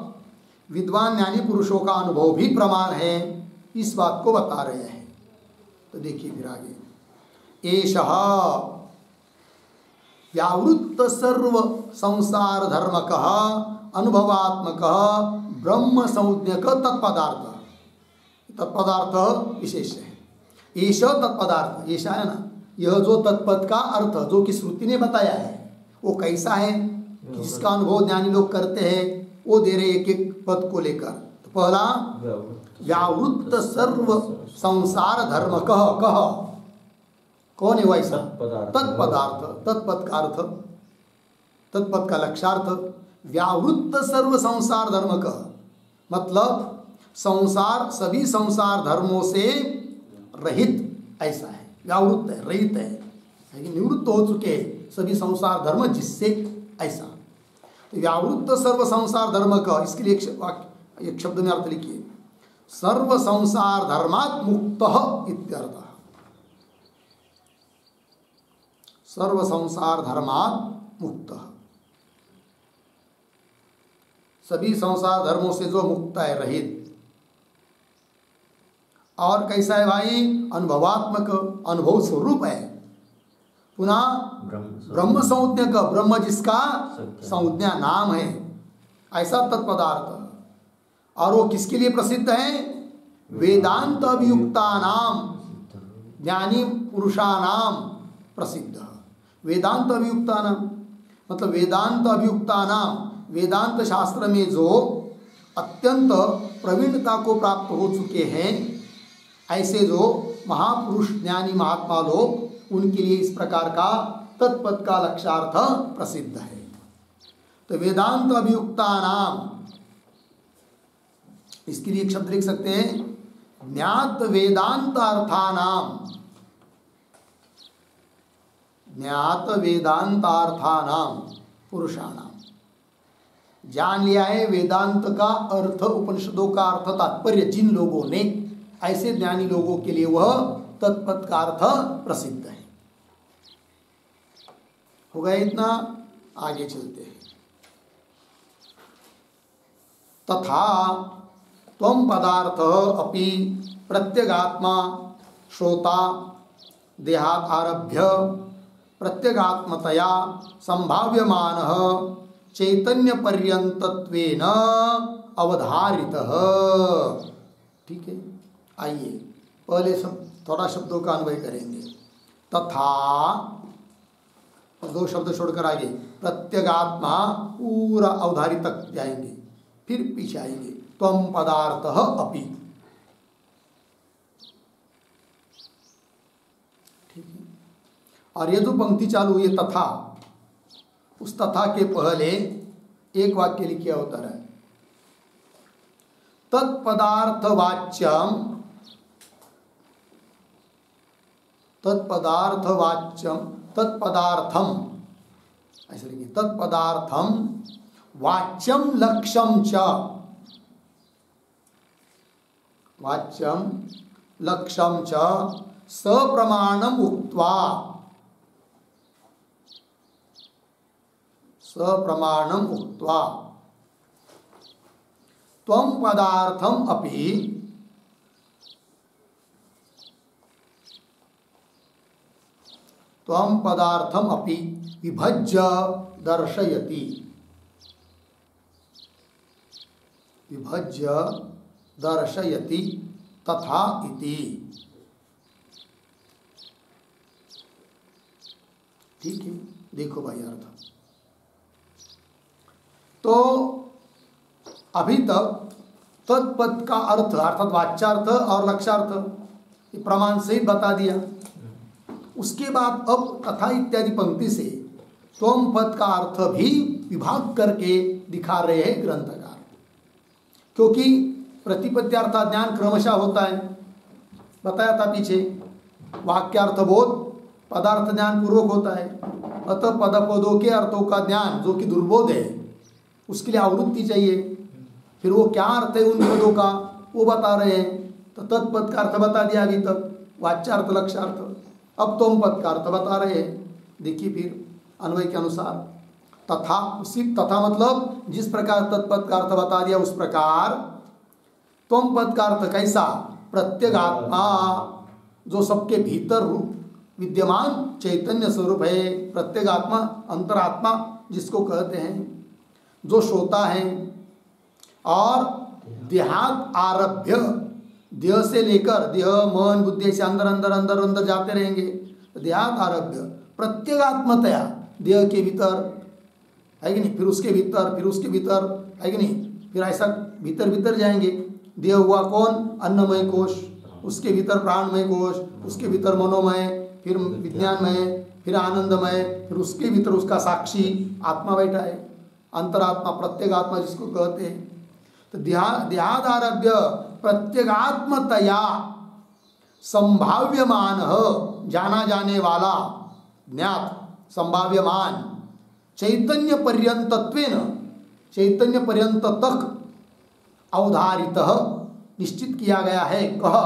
विद्वान ज्ञानी पुरुषों का अनुभव भी प्रमाण है, इस बात को बता रहे हैं। तो देखिए फिर आगे, एषः व्यावृत्त सर्व संसार धर्मकः अनुभवात्मकः ब्रह्म संज्ञक तत्पदार्थ, तत्पदार्थ विशेष है। एष तत्पदार्थ, ऐसा है ना, यह जो तत्पद का अर्थ जो कि श्रुति ने बताया है वो कैसा है, जिसका अनुभव ज्ञानी लोग करते हैं, वो दे रहे एक एक पद को लेकर। तो पहला व्यावृत्त सर्व संसार धर्म कह, कह कौन है वैसा, तत्पदार्थ, तत्पद का अर्थ, तत्पद का लक्ष्यार्थ। व्यावृत्त सर्व संसार धर्म कह मतलब संसार, सभी संसार धर्मों से रहित ऐसा है, व्यावृत्त है, रहित है, निवृत्त हो चुके सभी संसार धर्म जिससे, ऐसा। तो व्यावृत्त सर्व संसार धर्म का, इसके लिए एक शब्द में अर्थ लिखिए, सर्व संसार धर्मात् मुक्तः इत्यर्थः। सर्व संसार धर्मात् मुक्तः, सभी संसार धर्मों से जो मुक्त है, रहित। और कैसा है भाई, अनुभवात्मक, अनुभव स्वरूप है। पुनः ब्रह्म संज्ञा का, ब्रह्म जिसका संज्ञा नाम है, ऐसा तत्पदार्थ। और वो किसके लिए प्रसिद्ध है, वेदांत अभियुक्ता नाम, ज्ञानी पुरुषा नाम प्रसिद्ध। वेदांत अभियुक्ता नाम मतलब वेदांत अभियुक्ता नाम, वेदांत शास्त्र में जो अत्यंत प्रवीणता को प्राप्त हो चुके हैं, ऐसे जो महापुरुष ज्ञानी महात्मा लोग, उनके लिए इस प्रकार का तत्पद का लक्ष्यार्थ प्रसिद्ध है। तो वेदांत अभियुक्ता नाम, इसके लिए एक शब्द लिख सकते हैं, ज्ञात वेदांत अर्थानाम, ज्ञात वेदांतार्थानाम पुरुषाणाम। जान लिया है वेदांत का अर्थ, उपनिषदों का अर्थ, तात्पर्य जिन लोगों ने, ऐसे ज्ञानी लोगों के लिए वह तत्पद का अर्थ प्रसिद्ध है। हो गया इतना, आगे चलते हैं। तथा त्वं पदार्थ अपि प्रत्यगात्मा श्रोता देहात् आरभ्य प्रत्यगात्मतया संभाव्यमानः चैतन्य पर्यंतत्वेन अवधारितः। ठीक है, आइए पहले थोड़ा शब्दों का अन्वय करेंगे। तथा, दो शब्द छोड़कर आगे प्रत्यगात्मा पूरा अवधारी तक जाएंगे, फिर पीछे आएंगे त्वं पदार्थः अपि। ठीक है, और ये जो पंक्ति चालू हुई है तथा, उस तथा के पहले एक वाक्य लिखिए अवतर है, तत्पदार्थवाच्यम, तत्पदार्थवाच्यम, तत्पदार्थम, ऐसे लिखिए, तत्पदार्थम वाच्यम लक्ष्यम च, वाच्यम लक्ष्यम च सप्रमाणम उक्त्वा, सप्रमाणम उक्त्वा त्वं पदार्थम अपि त्वं पदार्थम अपि विभज्य दर्शयति, विभज्य दर्शयति तथा इति। ठीक है, देखो भाई अर्थ। तो अभी तक तत्पद का अर्थ अर्थात वाच्यार्थ और लक्ष्यार्थ ये प्रमाण से ही बता दिया। उसके बाद अब तथा इत्यादि पंक्ति से त्वम पद का अर्थ भी विभाग करके दिखा रहे हैं ग्रंथकार, क्योंकि प्रतिपद्यार्थ ज्ञान क्रमशः होता है, बताया था पीछे। वाक्यार्थ बोध पदार्थ ज्ञान पूर्वक होता है, अतः पद पदों के अर्थों का ज्ञान जो कि दुर्बोध है उसके लिए आवृत्ति चाहिए। फिर वो क्या अर्थ है उन पदों का वो बता रहे हैं। तो तत्पद का अर्थ बता दिया अभी तक, वाच्यार्थ लक्ष्यार्थ। अब तुम पद का अर्थ बता रहे हैं। देखिए फिर अन्वय के अनुसार तथा, उसी तथा मतलब जिस प्रकार तत्पद का अर्थ बता दिया उस प्रकार तुम पद का अर्थ कैसा, प्रत्यगात्मा जो सबके भीतर विद्यमान चैतन्य स्वरूप है। प्रत्यगात्मा अंतरात्मा जिसको कहते हैं, जो श्रोता है और देहात आरभ्य, देह से लेकर देह मन बुद्धि से अंदर अंदर अंदर अंदर जाते रहेंगे। देहात आरभ्य प्रत्यगात्मतया देह के भीतर है कि नहीं, फिर उसके भीतर, फिर उसके भीतर है कि नहीं, फिर ऐसा भीतर भीतर जाएंगे। देह हुआ कौन, अन्नमय कोश, उसके भीतर प्राणमय कोश, उसके भीतर मनोमय, फिर विज्ञानमय, फिर आनंदमय, फिर उसके भीतर उसका साक्षी आत्मा बैठा है, अंतरात्मा प्रत्यगात्मा जिसको कहते हैं। तो देहादारभ्य प्रत्यगात्मतया संभाव्यमान जाना जाने वाला ज्ञात संभाव्यमान चैतन्य पर्यंतत्वेन चैतन्य पर्यंत तक अवधारित निश्चित किया गया है। कह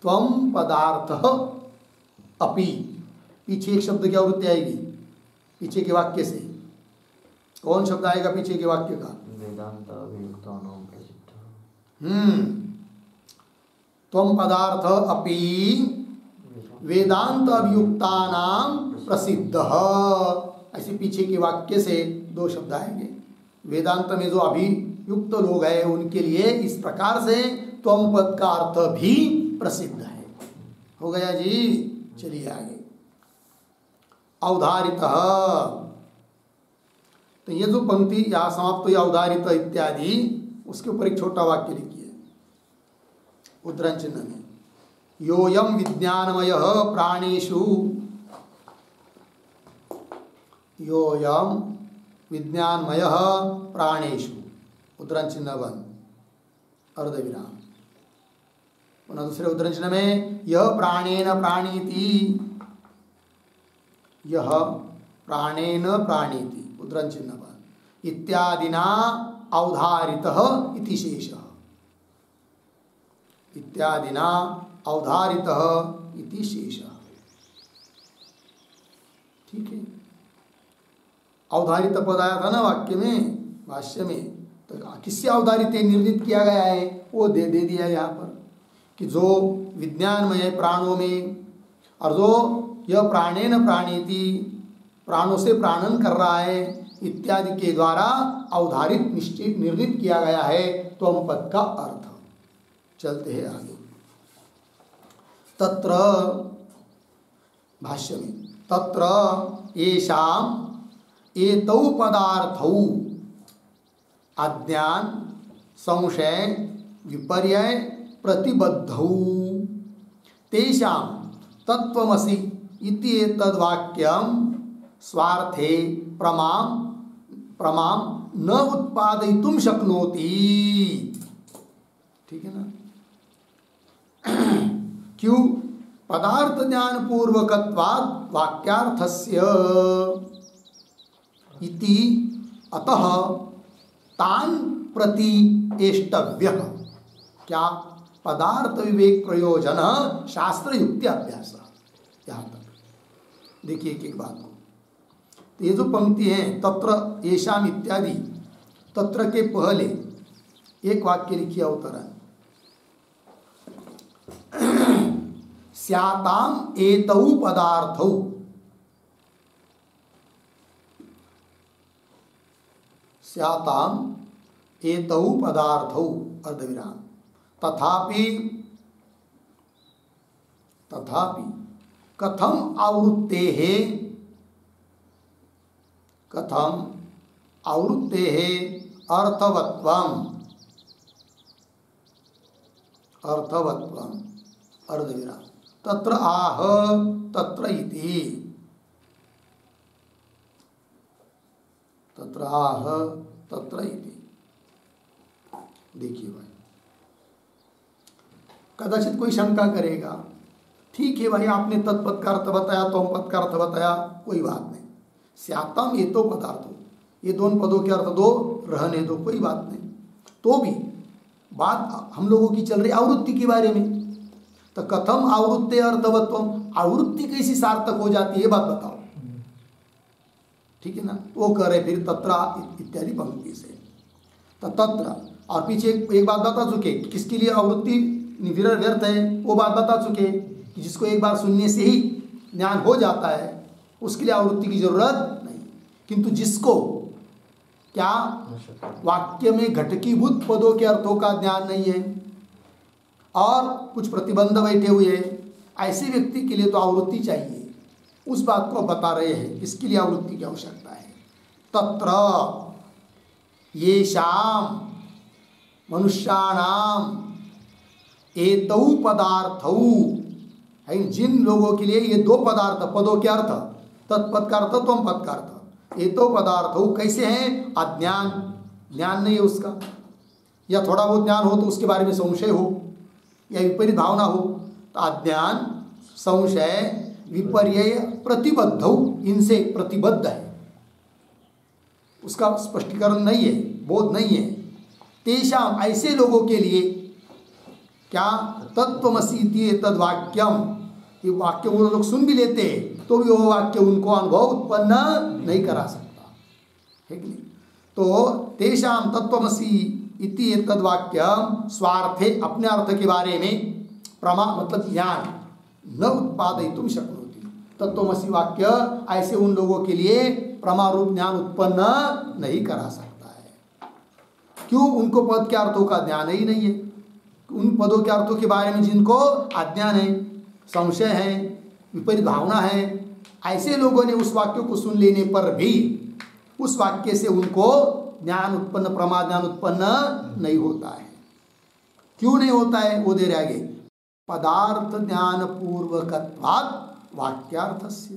त्वम पदार्थ अपि, पीछे एक शब्द की आवृत्ति आएगी पीछे के वाक्य से। कौन शब्द आएगा पीछे के वाक्य का, वेदांत अभियुक्तानां प्रसिद्ध। त्वम पदार्थ अपि वेदांत अभियुक्तानां प्रसिद्ध, ऐसे पीछे के वाक्य से दो शब्द आएंगे। वेदांत में जो अभियुक्त लोग हैं उनके लिए इस प्रकार से त्वम पद का अर्थ भी प्रसिद्ध है। हो गया जी, चलिए आगे। अवधारित, तो ये जो पंक्ति यहाँ समाप्त हुई अवधारित इत्यादि, उसके ऊपर एक छोटा वाक्य लिखिए उद्धरण चिन्ह में। योयम विज्ञानमय प्राणेषु, योयम विज्ञानमय प्राणेषु, उद्धरण चिन्ह बंद, अर्धविराम। पुनः दूसरे उद्धरण चिन्ह में यह प्राणेन प्राणीति, यह प्राणेन प्राणीति, उद्धरण चिन्ह बंद, इत्यादिना अवधारितः इति शेषः, इत्यादिना अवधारितः इति शेषः। ठीक है, अवधारित पद आया था ना वाक्य में, भाष्य में, तो किससे अवधारित निर्णित किया गया है वो दे दिया यहाँ पर कि जो विज्ञानमय प्राणों में, और जो यह प्राणेन प्राणीति प्राणों से प्राणन कर रहा है इत्यादि के द्वारा अवधारित निश्चित निर्णित किया गया है त्वम पद का अर्थ। चलते हैं आगे। तत्र भाष्य में तत्र येषाम एतौ पदार्थौ अज्ञान संशय विपर्यय प्रतिबद्धौ तेषां तत्त्वमसि इति एतद्वाक्यं स्वार्थे प्रमां न उत्पादयितुं शक्नोति। ठीक है ना। क्यों, पदार्थ ज्ञान पूर्वकत्वात् वाक्यार्थस्य इति अतः तान प्रति एष्टव्यः, क्या पदार्थ विवेक प्रयोजन शास्त्र युक्ति अभ्यास। यहाँ तक देखिए एक एक बात को। तो ये जो पंक्ति है तत्र येषाम इत्यादि, तत्र के पहले एक वाक्य लिखिए अवतरण, स्याताम एतौ पदार्थौ, स्याताम एतौ पदार्थौ अर्धविराम, तथापि तथापि कथम आवृत्तेः अर्थवत्वम् अर्धविराम तत्र आह तत्र इति देखिए भाई, कदाचित कोई शंका करेगा, ठीक है भाई आपने तत्पद का अर्थ बताया, तोम पद का अर्थ बताया, कोई बात नहीं, स्यातम ये तो पदार्थो, ये दोनों पदों के अर्थ दो, रहने दो, कोई बात नहीं। तो भी बात हम लोगों की चल रही आवृत्ति के बारे में, तो कथम आवृत्ते अर्थवत्वम, आवृत्ति कैसी सार्थक हो जाती है ये बात बताओ, ठीक है ना। वो कह रहे फिर तत्रा इत्यादि पंक्ति से, तो तत्र और पीछे एक बात बता चुके किसके लिए आवृत्ति व्यर्थ है, वो बात बता चुके कि जिसको एक बार सुनने से ही ज्ञान हो जाता है उसके लिए आवृत्ति की जरूरत नहीं, किंतु जिसको क्या वाक्य में घटकीभूत पदों के अर्थों का ज्ञान नहीं है और कुछ प्रतिबंध बैठे हुए हैं, ऐसे व्यक्ति के लिए तो आवृत्ति चाहिए। उस बात को बता रहे हैं किसके लिए आवृत्ति की आवश्यकता है। तत्र येषां मनुष्याणाम एतौ पदार्थौ, जिन लोगों के लिए ये दो पदार्थ पदों के अर्थ, तत्पद का अर्थ त्वम पद का अर्थ, एतौ पदार्थौ कैसे हैं, अज्ञान, ज्ञान नहीं है उसका, या थोड़ा बहुत ज्ञान हो तो उसके बारे में संशय हो या विपरीत भावना हो, तो अज्ञान, संशय, विपर्य, प्रतिबद्ध, इनसे प्रतिबद्ध है, उसका स्पष्टीकरण नहीं है, बोध नहीं है। तेषाम, ऐसे लोगों के लिए क्या तत्त्वमसीति तद्वाक्यम, ये वाक्य वो लोग सुन भी लेते हैं तो भी वो वाक्य उनको अनुभव उत्पन्न नहीं करा सकता है कि नहीं। तो तेषाम तत्त्वमसी इति तद्वाक्यम स्वार्थे, अपने अर्थ के बारे में प्रमा मतलब ज्ञान न उत्पादयितुं शक्नोति, तत्त्वमसी वाक्य ऐसे उन लोगों के लिए प्रमारूप ज्ञान उत्पन्न नहीं करा सकता है। क्यों, उनको पद के अर्थों का ज्ञान ही नहीं है, उन पदों के अर्थों के बारे में जिनको अज्ञान है, संशय है, विपरीत भावना है, ऐसे लोगों ने उस वाक्य को सुन लेने पर भी उस वाक्य से उनको ज्ञान उत्पन्न, प्रमा ज्ञान उत्पन्न नहीं होता है। क्यों नहीं होता है, वो दे रहे आगे, पदार्थ ज्ञान पूर्वकत्वात् वाक्यार्थस्य,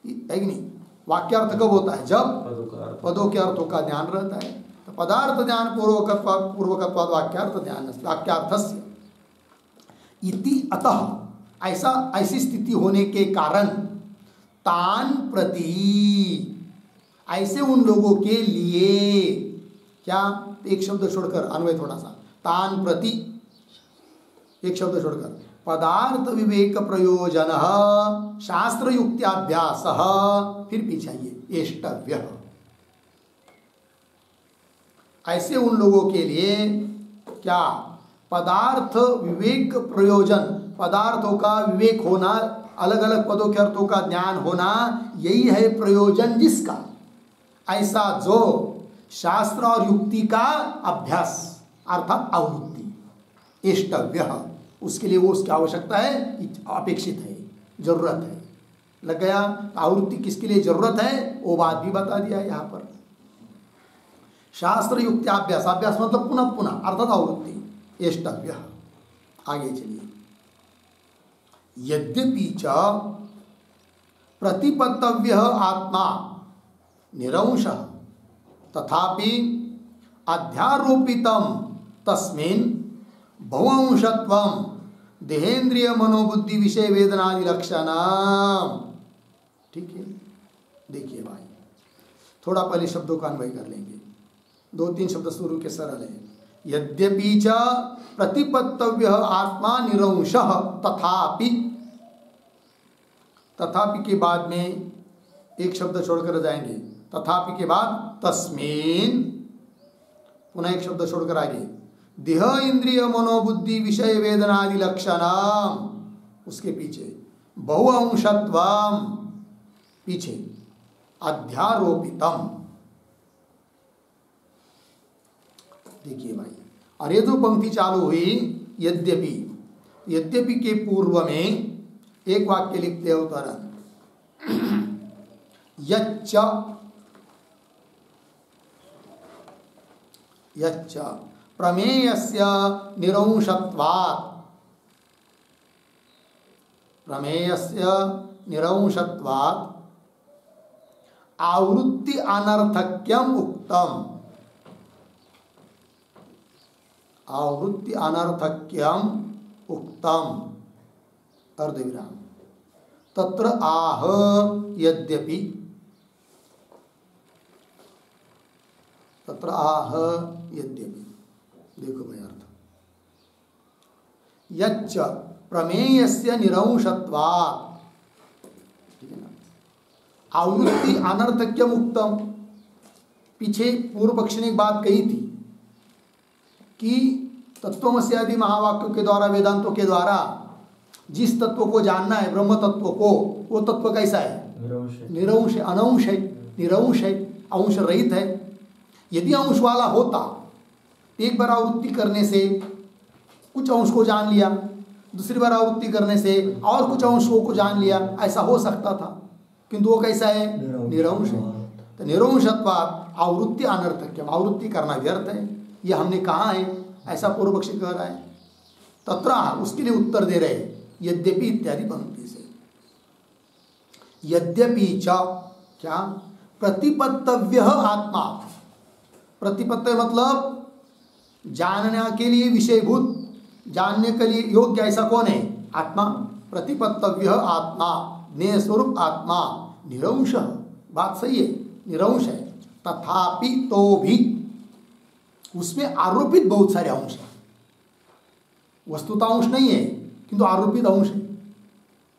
है कि नहीं। वाक्यार्थ कब होता है, जब पदों के अर्थों का ज्ञान रहता है। तो पदार्थ ज्ञान पूर्वकत्वात् वाक्यार्थस्य इति, अतः ऐसी स्थिति होने के कारण तान प्रति, ऐसे उन लोगों के लिए क्या, एक शब्द छोड़कर अन्वय थोड़ा सा, तान प्रति एक शब्द छोड़कर, पदार्थ विवेक प्रयोजन शास्त्र युक्त्याभ्यास, फिर पीछे आइए एष्टव्य, ऐसे उन लोगों के लिए क्या, पदार्थ विवेक प्रयोजन, पदार्थों का विवेक होना, अलग अलग पदों के अर्थों का ज्ञान होना, यही है प्रयोजन जिसका, ऐसा जो शास्त्र और युक्ति का अभ्यास अर्थात आवृत्ति, इष्टव्य, उसके लिए वो उसकी आवश्यकता है, अपेक्षित है, जरूरत है। लग गया, आवृत्ति किसके लिए जरूरत है वो बात भी बता दिया यहाँ पर। शास्त्र युक्त्याभ्यास, अभ्यास मतलब पुनः पुनः अर्थात आवृत्ति, इष्टव्य। आगे चलिए, यद्यपि च प्रतिपत्तव्य आत्मा निरंशः तथापि अध्यारोपितम तस्मिन् बहुअंशत्वं देहेंद्रिय मनोबुद्धि विषय वेदनादि लक्षणम। ठीक है, देखिए भाई, थोड़ा पहले शब्दों का अन्वय कर लेंगे, दो तीन शब्द शुरू के सरल है। यद्यपि च प्रतिपत्तव्य आत्मा निरंशः तथापि, तथापि के बाद में एक शब्द छोड़कर जाएंगे, तथापि के बाद तस्मिन्, पुनः एक शब्द छोड़कर आगे, देह इंद्रिय मनोबुद्धि विषय वेदनादि लक्षणम, उसके पीछे बहुअंशत्वम, पीछे अध्यारोपितम। देखिए भाई, और ये जो पंक्ति चालू हुई यद्यपि, यद्यपि के पूर्व में एक वाक्य लिखते हो तुरंत, यच्च यच्च प्रमेयस्य निरंशत्वात्, प्रमेयस्य निरंशत्वात् आवृत्ति अनर्थक्यम उक्तम, आवृत्ति अनर्थक्यम उक्तम अर्धविराम तत्र आह यद्यपि, तत्र आह यद्यपि, देखो भाई अर्थ, यच्च प्रमेयस्य निरंशत्वात्, ठीक है ना, आवृत्ति अनर्थक्यम उक्तम। पीछे पूर्व पक्षी ने एक बात कही थी कि तत्वमसि आदि महावाक्यों के द्वारा, वेदांतों के द्वारा जिस तत्व को जानना है, ब्रह्म तत्व को, वो तत्व कैसा है? निरंश है, अनंश है, निरंश है, अंश रहित है। यदि अंश वाला होता, एक बार आवृत्ति करने से कुछ अंश को जान लिया, दूसरी बार आवृत्ति करने से और कुछ अंशों को जान लिया, ऐसा हो सकता था, किंतु वो कैसा है? निरंश है। तो निरंशत्वात् आवृत्ति अनर्थक्यम, आवृत्ति करना व्यर्थ है, ये हमने कहा है, ऐसा पूर्व पक्षी कह रहा है। तत्र उसके लिए उत्तर दे रहे यद्यपि इत्यादि पंक्ति से। यद्यपि च क्या? प्रतिपत्तव्य आत्मा, प्रतिपत्त मतलब जानने के लिए विषयभूत, जानने के लिए योग्य ऐसा कौन है? आत्मा। प्रतिपत्तव्य आत्मा, ज्ञेय स्वरूप आत्मा, निरंश, बात सही है, निरंश है। तथापि तो भी उसमें आरोपित बहुत सारे अंश हैं, वस्तुता अंश नहीं है किंतु आरोपित अंश है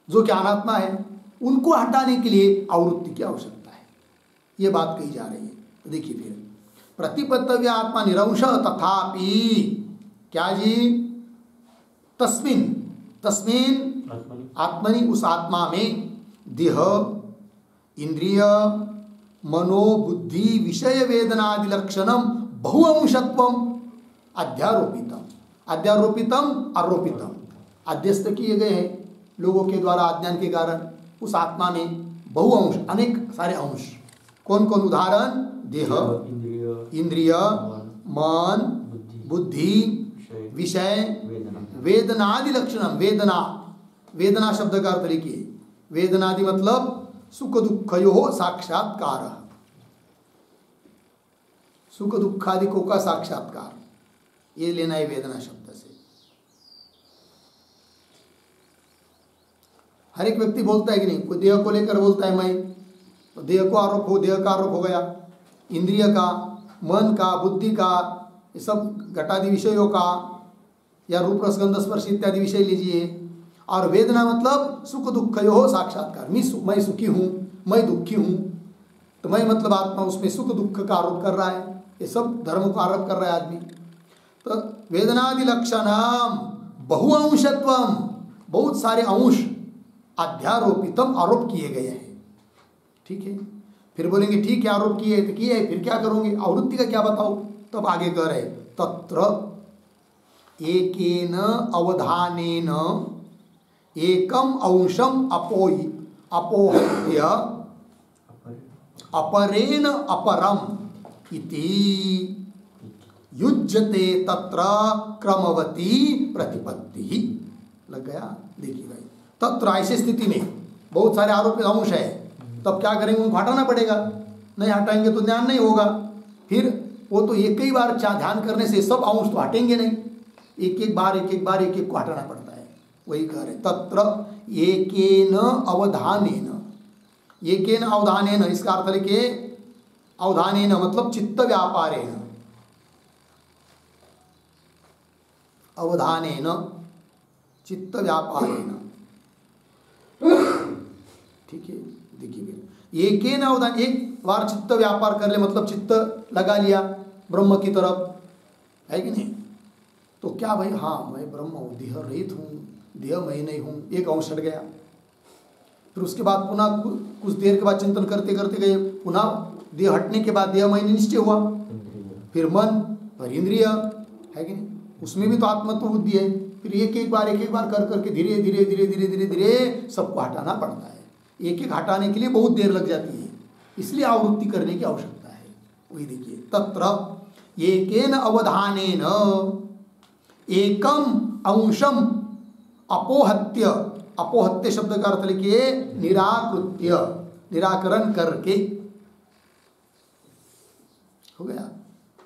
जो कि अनात्मा है, उनको हटाने के लिए आवृत्ति की आवश्यकता है, ये बात कही जा रही है। तो देखिए फिर, प्रतिपत्तव्य आत्मा निरंश तथापि क्या जी? तस्मिन, तस्मिन आत्मनि, उस आत्मा में देह, इंद्रिय, मनोबुद्धि, विषय वेदनादि लक्षणम बहुअंशत्वम अध्यारोपितम, अध्यारोपितम आरोपितम, अध्यस्त किए गए हैं लोगों के द्वारा अज्ञान के कारण। उस आत्मा में बहुअंश, अनेक सारे अंश। कौन कौन? उदाहरण, देह, इंद्रिय, मन, बुद्धि, विषय, वेदनादि लक्षणम। वेदना, वेदना शब्द का अर्थ लिखिए, वेदनादि मतलब सुख दुखयो साक्षात्कार, सुख दुखादिकों का साक्षात्कार, ये लेना है वेदना शब्द से। हर एक व्यक्ति बोलता है कि नहीं, कोई देह को लेकर बोलता है मैं, तो देह को आरोप हो, देह का आरोप हो गया, इंद्रिय का, मन का, बुद्धि का, ये सब घटादि विषयों का, या रूप रसगंध स्पर्श इत्यादि विषय लीजिए। और वेदना मतलब सुख दुखयो साक्षात्कार, मैं सुखी हूँ, मैं दुखी हूँ, तो मैं मतलब आत्मा, उसमें सुख दुख का आरोप कर रहा है, ये सब धर्म को आरोप कर रहा है आदमी। तो वेदनादि लक्षणम बहुअंशत्वम, बहुत सारे अंश अध्यारोपितम आरोप किए गए हैं। ठीक है, फिर बोलेंगे ठीक है आरोप किए तो किए, फिर क्या करोगे? आवृत्ति का क्या बताओ? तब आगे कह रहे तत्र एकेन अवधानेन एकम अंशम अपोह्य अपरेण अपरम इति युज्यते तत्र क्रमवती प्रतिपत्ति। लग गया? देखिए भाई, तत्र ऐसी स्थिति में बहुत सारे आरोपित अंश है, तब क्या करेंगे? उनको हटाना पड़ेगा, नहीं हटाएंगे तो ज्ञान नहीं होगा। फिर वो तो एक ही बार ध्यान करने से सब अंश तो हटेंगे नहीं, एक एक बार को हटाना पड़ता है। वही कह रहे तत्र एकेन अवधानेन, एकेन अवधानेन, इसका अर्थ लिखिए अवधानेन मतलब चित्त व्यापारेण, अवधानेन चित्त व्यापारेण। ठीक है, देखिए फिर एकेन अवधान, एक बार चित्त व्यापार कर ले मतलब चित्त लगा लिया ब्रह्म की तरफ, है कि नहीं? तो क्या भाई, हाँ मैं ब्रह्म हूँ, देह रहित हूँ, देह मैं नहीं हूँ, एक अंश हट गया। फिर उसके बाद पुनः कुछ देर के बाद चिंतन करते करते गए, पुनः देह हटने के बाद देह मैं निश्चय हुआ, फिर मन, फिर इंद्रिय, है कि नहीं? उसमें भी तो आत्मत्व बुद्धि है। फिर एक एक बार कर करके धीरे धीरे धीरे धीरे धीरे धीरे सबको हटाना पड़ता है। एक एक हटाने के लिए बहुत देर लग जाती है, इसलिए आवृत्ति करने की आवश्यकता है। वही देखिए, तत्र एकेन अवधानेन एकम अंशम अपोहत्य, अपोहत्य शब्द का अर्थ लिखिए निराकृत्य, निराकरण करके। हो गया।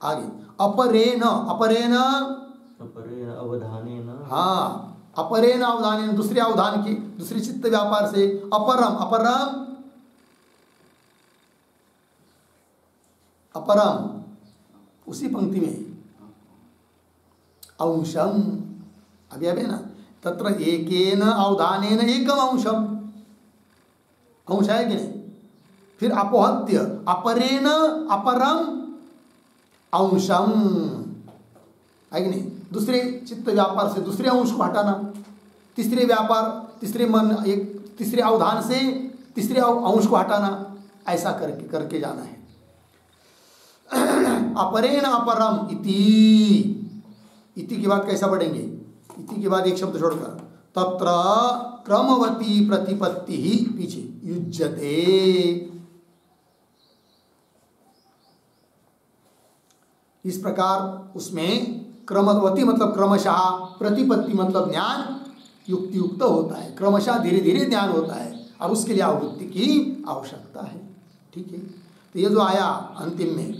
आगे अपरेण, अपरेण अपरेण अवधानेन, हाँ, अपरेण अवधानेन, दूसरे अवधान की, दूसरी चित्त व्यापार से। अपरम, अपरम अपरम उसी पंक्ति में अंशम, अभी अभी ना, तत्र एकेन अवधानेन एकम अंशम, अंश है कि नहीं? फिर अपोहत्य अपरेण अपरम अंशम, है कि नहीं? दूसरे चित्त व्यापार से दूसरे अंश को हटाना, तीसरे व्यापार, तीसरे मन, एक तीसरे अवधान से तीसरे अंश को हटाना, ऐसा करके करके जाना है। अपरेण अपरम इति, इति की बात कैसा पढ़ेंगे? इति के बाद एक शब्द छोड़कर, तत्र क्रमवती प्रतिपत्ति ही पीछे युज्यते, इस प्रकार उसमें क्रमवती मतलब क्रमशः, प्रतिपत्ति मतलब ज्ञान युक्ति युक्त होता है, क्रमशः धीरे धीरे ज्ञान होता है, और उसके लिए आवृत्ति की आवश्यकता है। ठीक है, तो ये जो आया अंतिम में,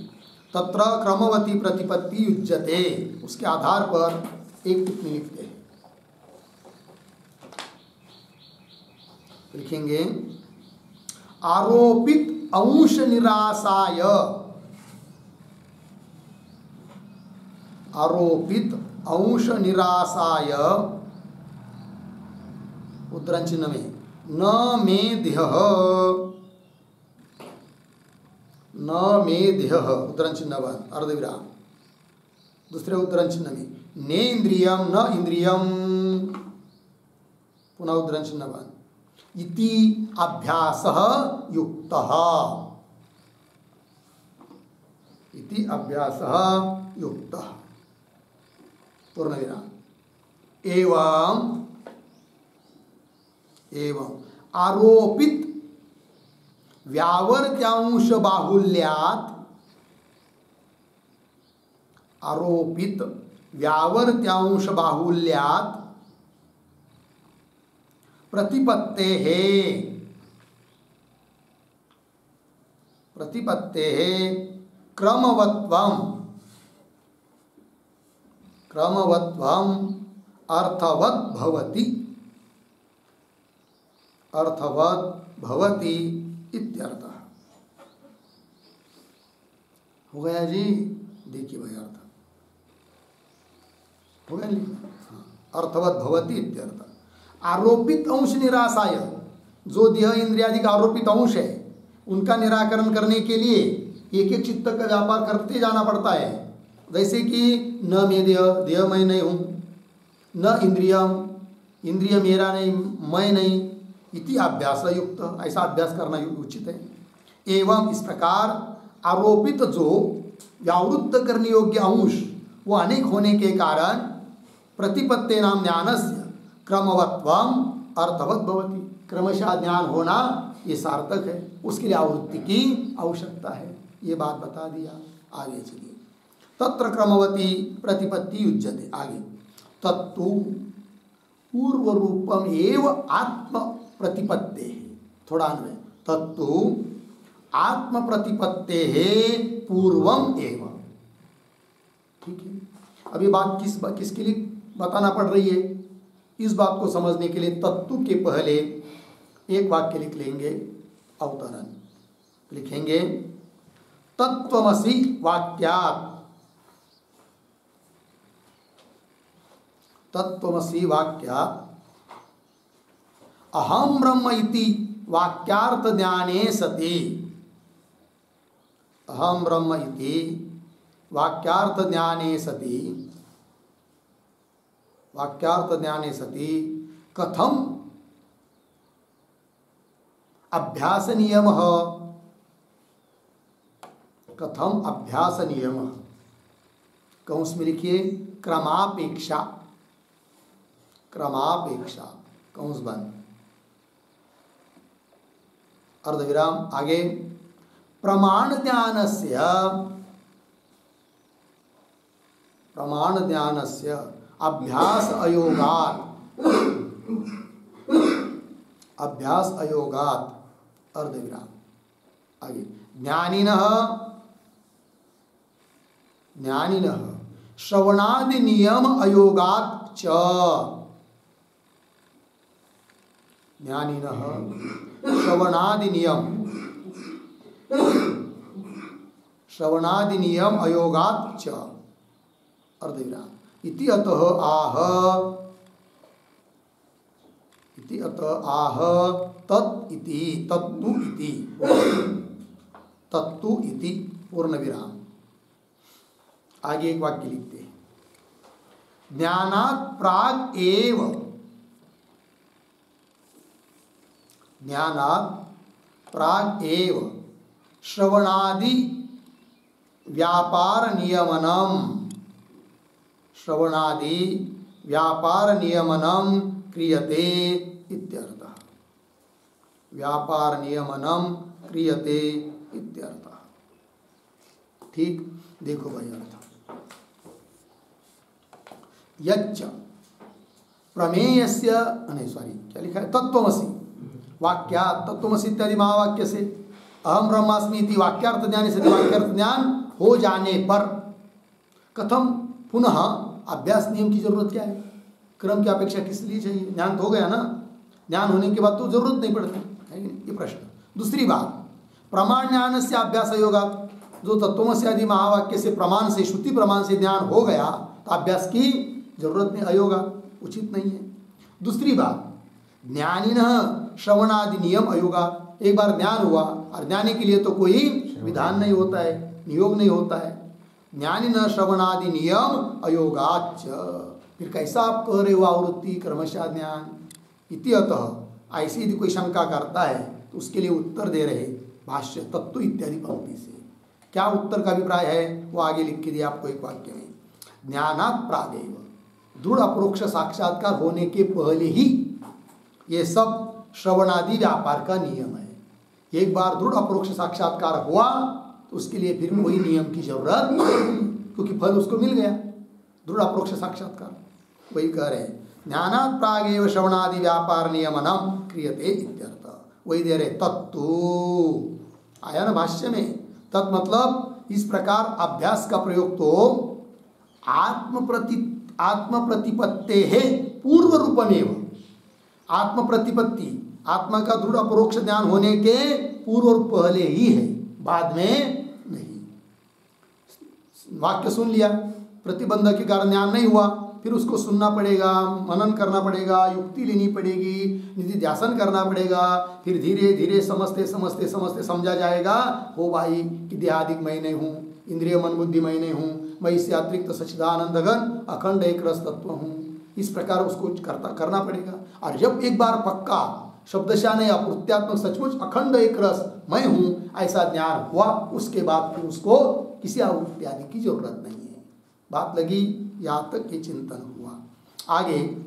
तत्र क्रमवती प्रतिपत्ति युज्यते, उसके आधार पर एक टिप्पणी लिखते हैं, लिखेंगे आरोपित अंश निराशाय, आरोपित अंश निराशाय, उद्धरण चिन्ह में न मेध्यः, न मेध्यः, उद्धरण चिन्ह बाद अर्धविराम, दूसरे उद्धरण चिन्ह में नेन्द्रियम न इंद्रियम, पुनः उद्धरण चिन्ह बाद इति अभ्यासः युक्तः, इति अभ्यासः युक्तः, पूर्ण विराम। एवं एवं आरोपित व्यावर्त्यांश बाहुल्यात्, आरोपित व्यावर्त्यांश बाहुल्यात् प्रतिपत्तेः, प्रतिपत्तेः क्रमवत्वम्, क्रमवत्वम् अर्थवत् भवति, अर्थवत् भवति इत्यर्थः। हो गया जी? देखिए भाई, अर्थ हो गया, हाँ, अर्थवत् भवति इत्यर्थ। आरोपित अंश निराशाय, जो देह इंद्रियादि का आरोपित अंश है उनका निराकरण करने के लिए एक एक चित्त का व्यापार करते जाना पड़ता है। जैसे कि न मैं देह, देह मैं नहीं हूँ, न इंद्रियम, इंद्रिय मेरा नहीं, मैं नहीं, इति अभ्यास युक्त, ऐसा अभ्यास करना उचित है। एवं इस प्रकार आरोपित जो व्यावृत्त करने योग्य अंश वो अनेक होने के कारण प्रतिपत्ते नाम ज्ञानस्य क्रमवत्वम अर्थवत् भवति, क्रमशः ज्ञान होना ये सार्थक है, उसके लिए आवृत्ति की आवश्यकता है। ये बात बता दिया। आगे चलिए, तत्र क्रमवती प्रतिपत्ति युज्यते। आगे तत्तु पूर्व रूपम एव आत्म प्रतिपत्ते, थोड़ा अन्वय, तत्तु आत्म प्रतिपत्ते पूर्वम एव। ठीक है, अभी बात किसके लिए बताना पड़ रही है? इस बात को समझने के लिए तत्तु के पहले एक वाक्य लिख लेंगे, अवतरण लिखेंगे, तत्त्वमसि वाक्यात्, तत्त्वमसि वाक्यात् अहम ब्रह्म इति वाक्यार्थ ज्ञाने सति, अहम ब्रह्म इति वाक्यार्थ ज्ञाने सति, वाक्यार्थ ज्ञाने सति कथम अभ्यास नियमः, कथम अभ्यास नियमः, कंस में लिखिए क्रमापेक्षा, क्रमापेक्षा कंस बंद अर्धविराम आगे प्रमाण ज्ञानस्य अभ्यास अयोगात अर्धविराम आगे ज्ञानिनः श्रवणादि नियम अयोगात च, ज्ञानिनः श्रवणादि नियम अयोगात च अर्धविराम इति अतः आह तत् इति तत्तु इति पूर्ण विराम। आगे एक वाक्य लिखते हैं ज्ञानात् प्राग एव श्रवणादि व्यापार नियमनम क्रियते इत्यर्थः। व्यापार नियमनम क्रियते इत्यर्थः। ठीक, देखो भाई अर्थ यच्च प्रमेयस्य क्या लिखा है तत्त्वमसि वाक्या तत्त्वमसि इत्यादि महावाक्य से अहम ब्रह्मास्मि इति वाक्यार्थ ज्ञान से वाक्यार्थ ज्ञान हो जाने पर कथम पुनः अभ्यास नियम की जरूरत क्या है? क्रम की अपेक्षा किस लिए चाहिए? ज्ञान तो हो गया ना, ज्ञान होने के बाद तो जरूरत नहीं पड़ती है ये प्रश्न। दूसरी बात प्रमाण ज्ञान से अभ्यास योगा, जो तत्त्वमसि आदि महावाक्य से प्रमाण से श्रुति प्रमाण से ज्ञान हो गया तो अभ्यास की जरूरत नहीं, अयोगा उचित नहीं है। दूसरी बात ज्ञानिनः श्रवणादि नियम अयोगा, एक बार ज्ञान हुआ और ज्ञानी के लिए तो कोई विधान नहीं होता है, नियोग नहीं होता है। ज्ञानिनः श्रवणादि नियम अयोगाच, फिर कैसा आप कह रहे हो आवृत्ति क्रमशः ज्ञान इति अतः, ऐसी यदि कोई शंका करता है तो उसके लिए उत्तर दे रहे भाष्य तत्व इत्यादि पंक्ति से। क्या उत्तर का अभिप्राय है वो आगे लिख के दिया आपको एक वाक्य में। ज्ञानात् प्रागेव, दृढ़ अपरोक्ष साक्षात्कार होने के पहले ही ये सब श्रवणादि व्यापार का नियम है। एक बार दृढ़ अपरोक्ष साक्षात्कार हुआ तो उसके लिए फिर कोई नियम की जरूरत नहीं, क्योंकि फल उसको मिल गया दृढ़ अपरोक्ष साक्षात्कार। वही कह रहे ज्ञानात् प्रागेव श्रवणादि व्यापार नियमनम क्रियते इत्यर्थ। वही दे रहे तत्तु, आया ना भाष्य में। तत् मतलब इस प्रकार अभ्यास का प्रयोग तो आत्म प्रतिपत्ते है पूर्व रूपमेव। आत्म प्रतिपत्ति, आत्मा का दृढ़ अपरोक्ष ज्ञान होने के पूर्व पहले ही है, बाद में नहीं। वाक्य सुन लिया, प्रतिबंध के कारण ज्ञान नहीं हुआ, फिर उसको सुनना पड़ेगा, मनन करना पड़ेगा, युक्ति लेनी पड़ेगी, निधि ध्यासन करना पड़ेगा, फिर धीरे धीरे समझते समझते समझते समझा जाएगा हो भाई कि देहादिक मैं नहीं हूँ, इंद्रिय मन बुद्धि मैं नहीं हूँ, मैं इससे अतिरिक्त सच्चिदानंद घन अखंड एक रस तत्व हूँ। इस प्रकार उसको करना पड़ेगा। और जब एक बार पक्का शब्दशः नहीं अपूर्त्यात्मक सचमुच अखंड एक रस मैं हूँ ऐसा ज्ञान हुआ, उसके बाद फिर उसको किसी आवृत्ति आदि की जरूरत नहीं है। बात लगी? यहाँ तक ये चिंतन हुआ। आगे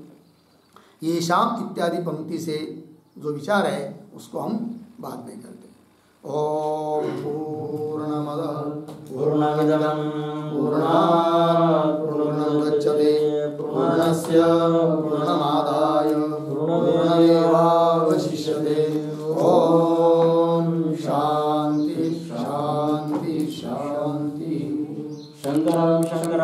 ये शाम इत्यादि पंक्ति से जो विचार है उसको हम बाद में करते हैं। ओम पूर्णमदः पूर्णमिदं पूर्णात् पूर्णमुदच्यते पूर्णस्य पूर्णमादाय पूर्णमेवावशिष्यते। ओम शांति शांति शांति। शंकरं शंकर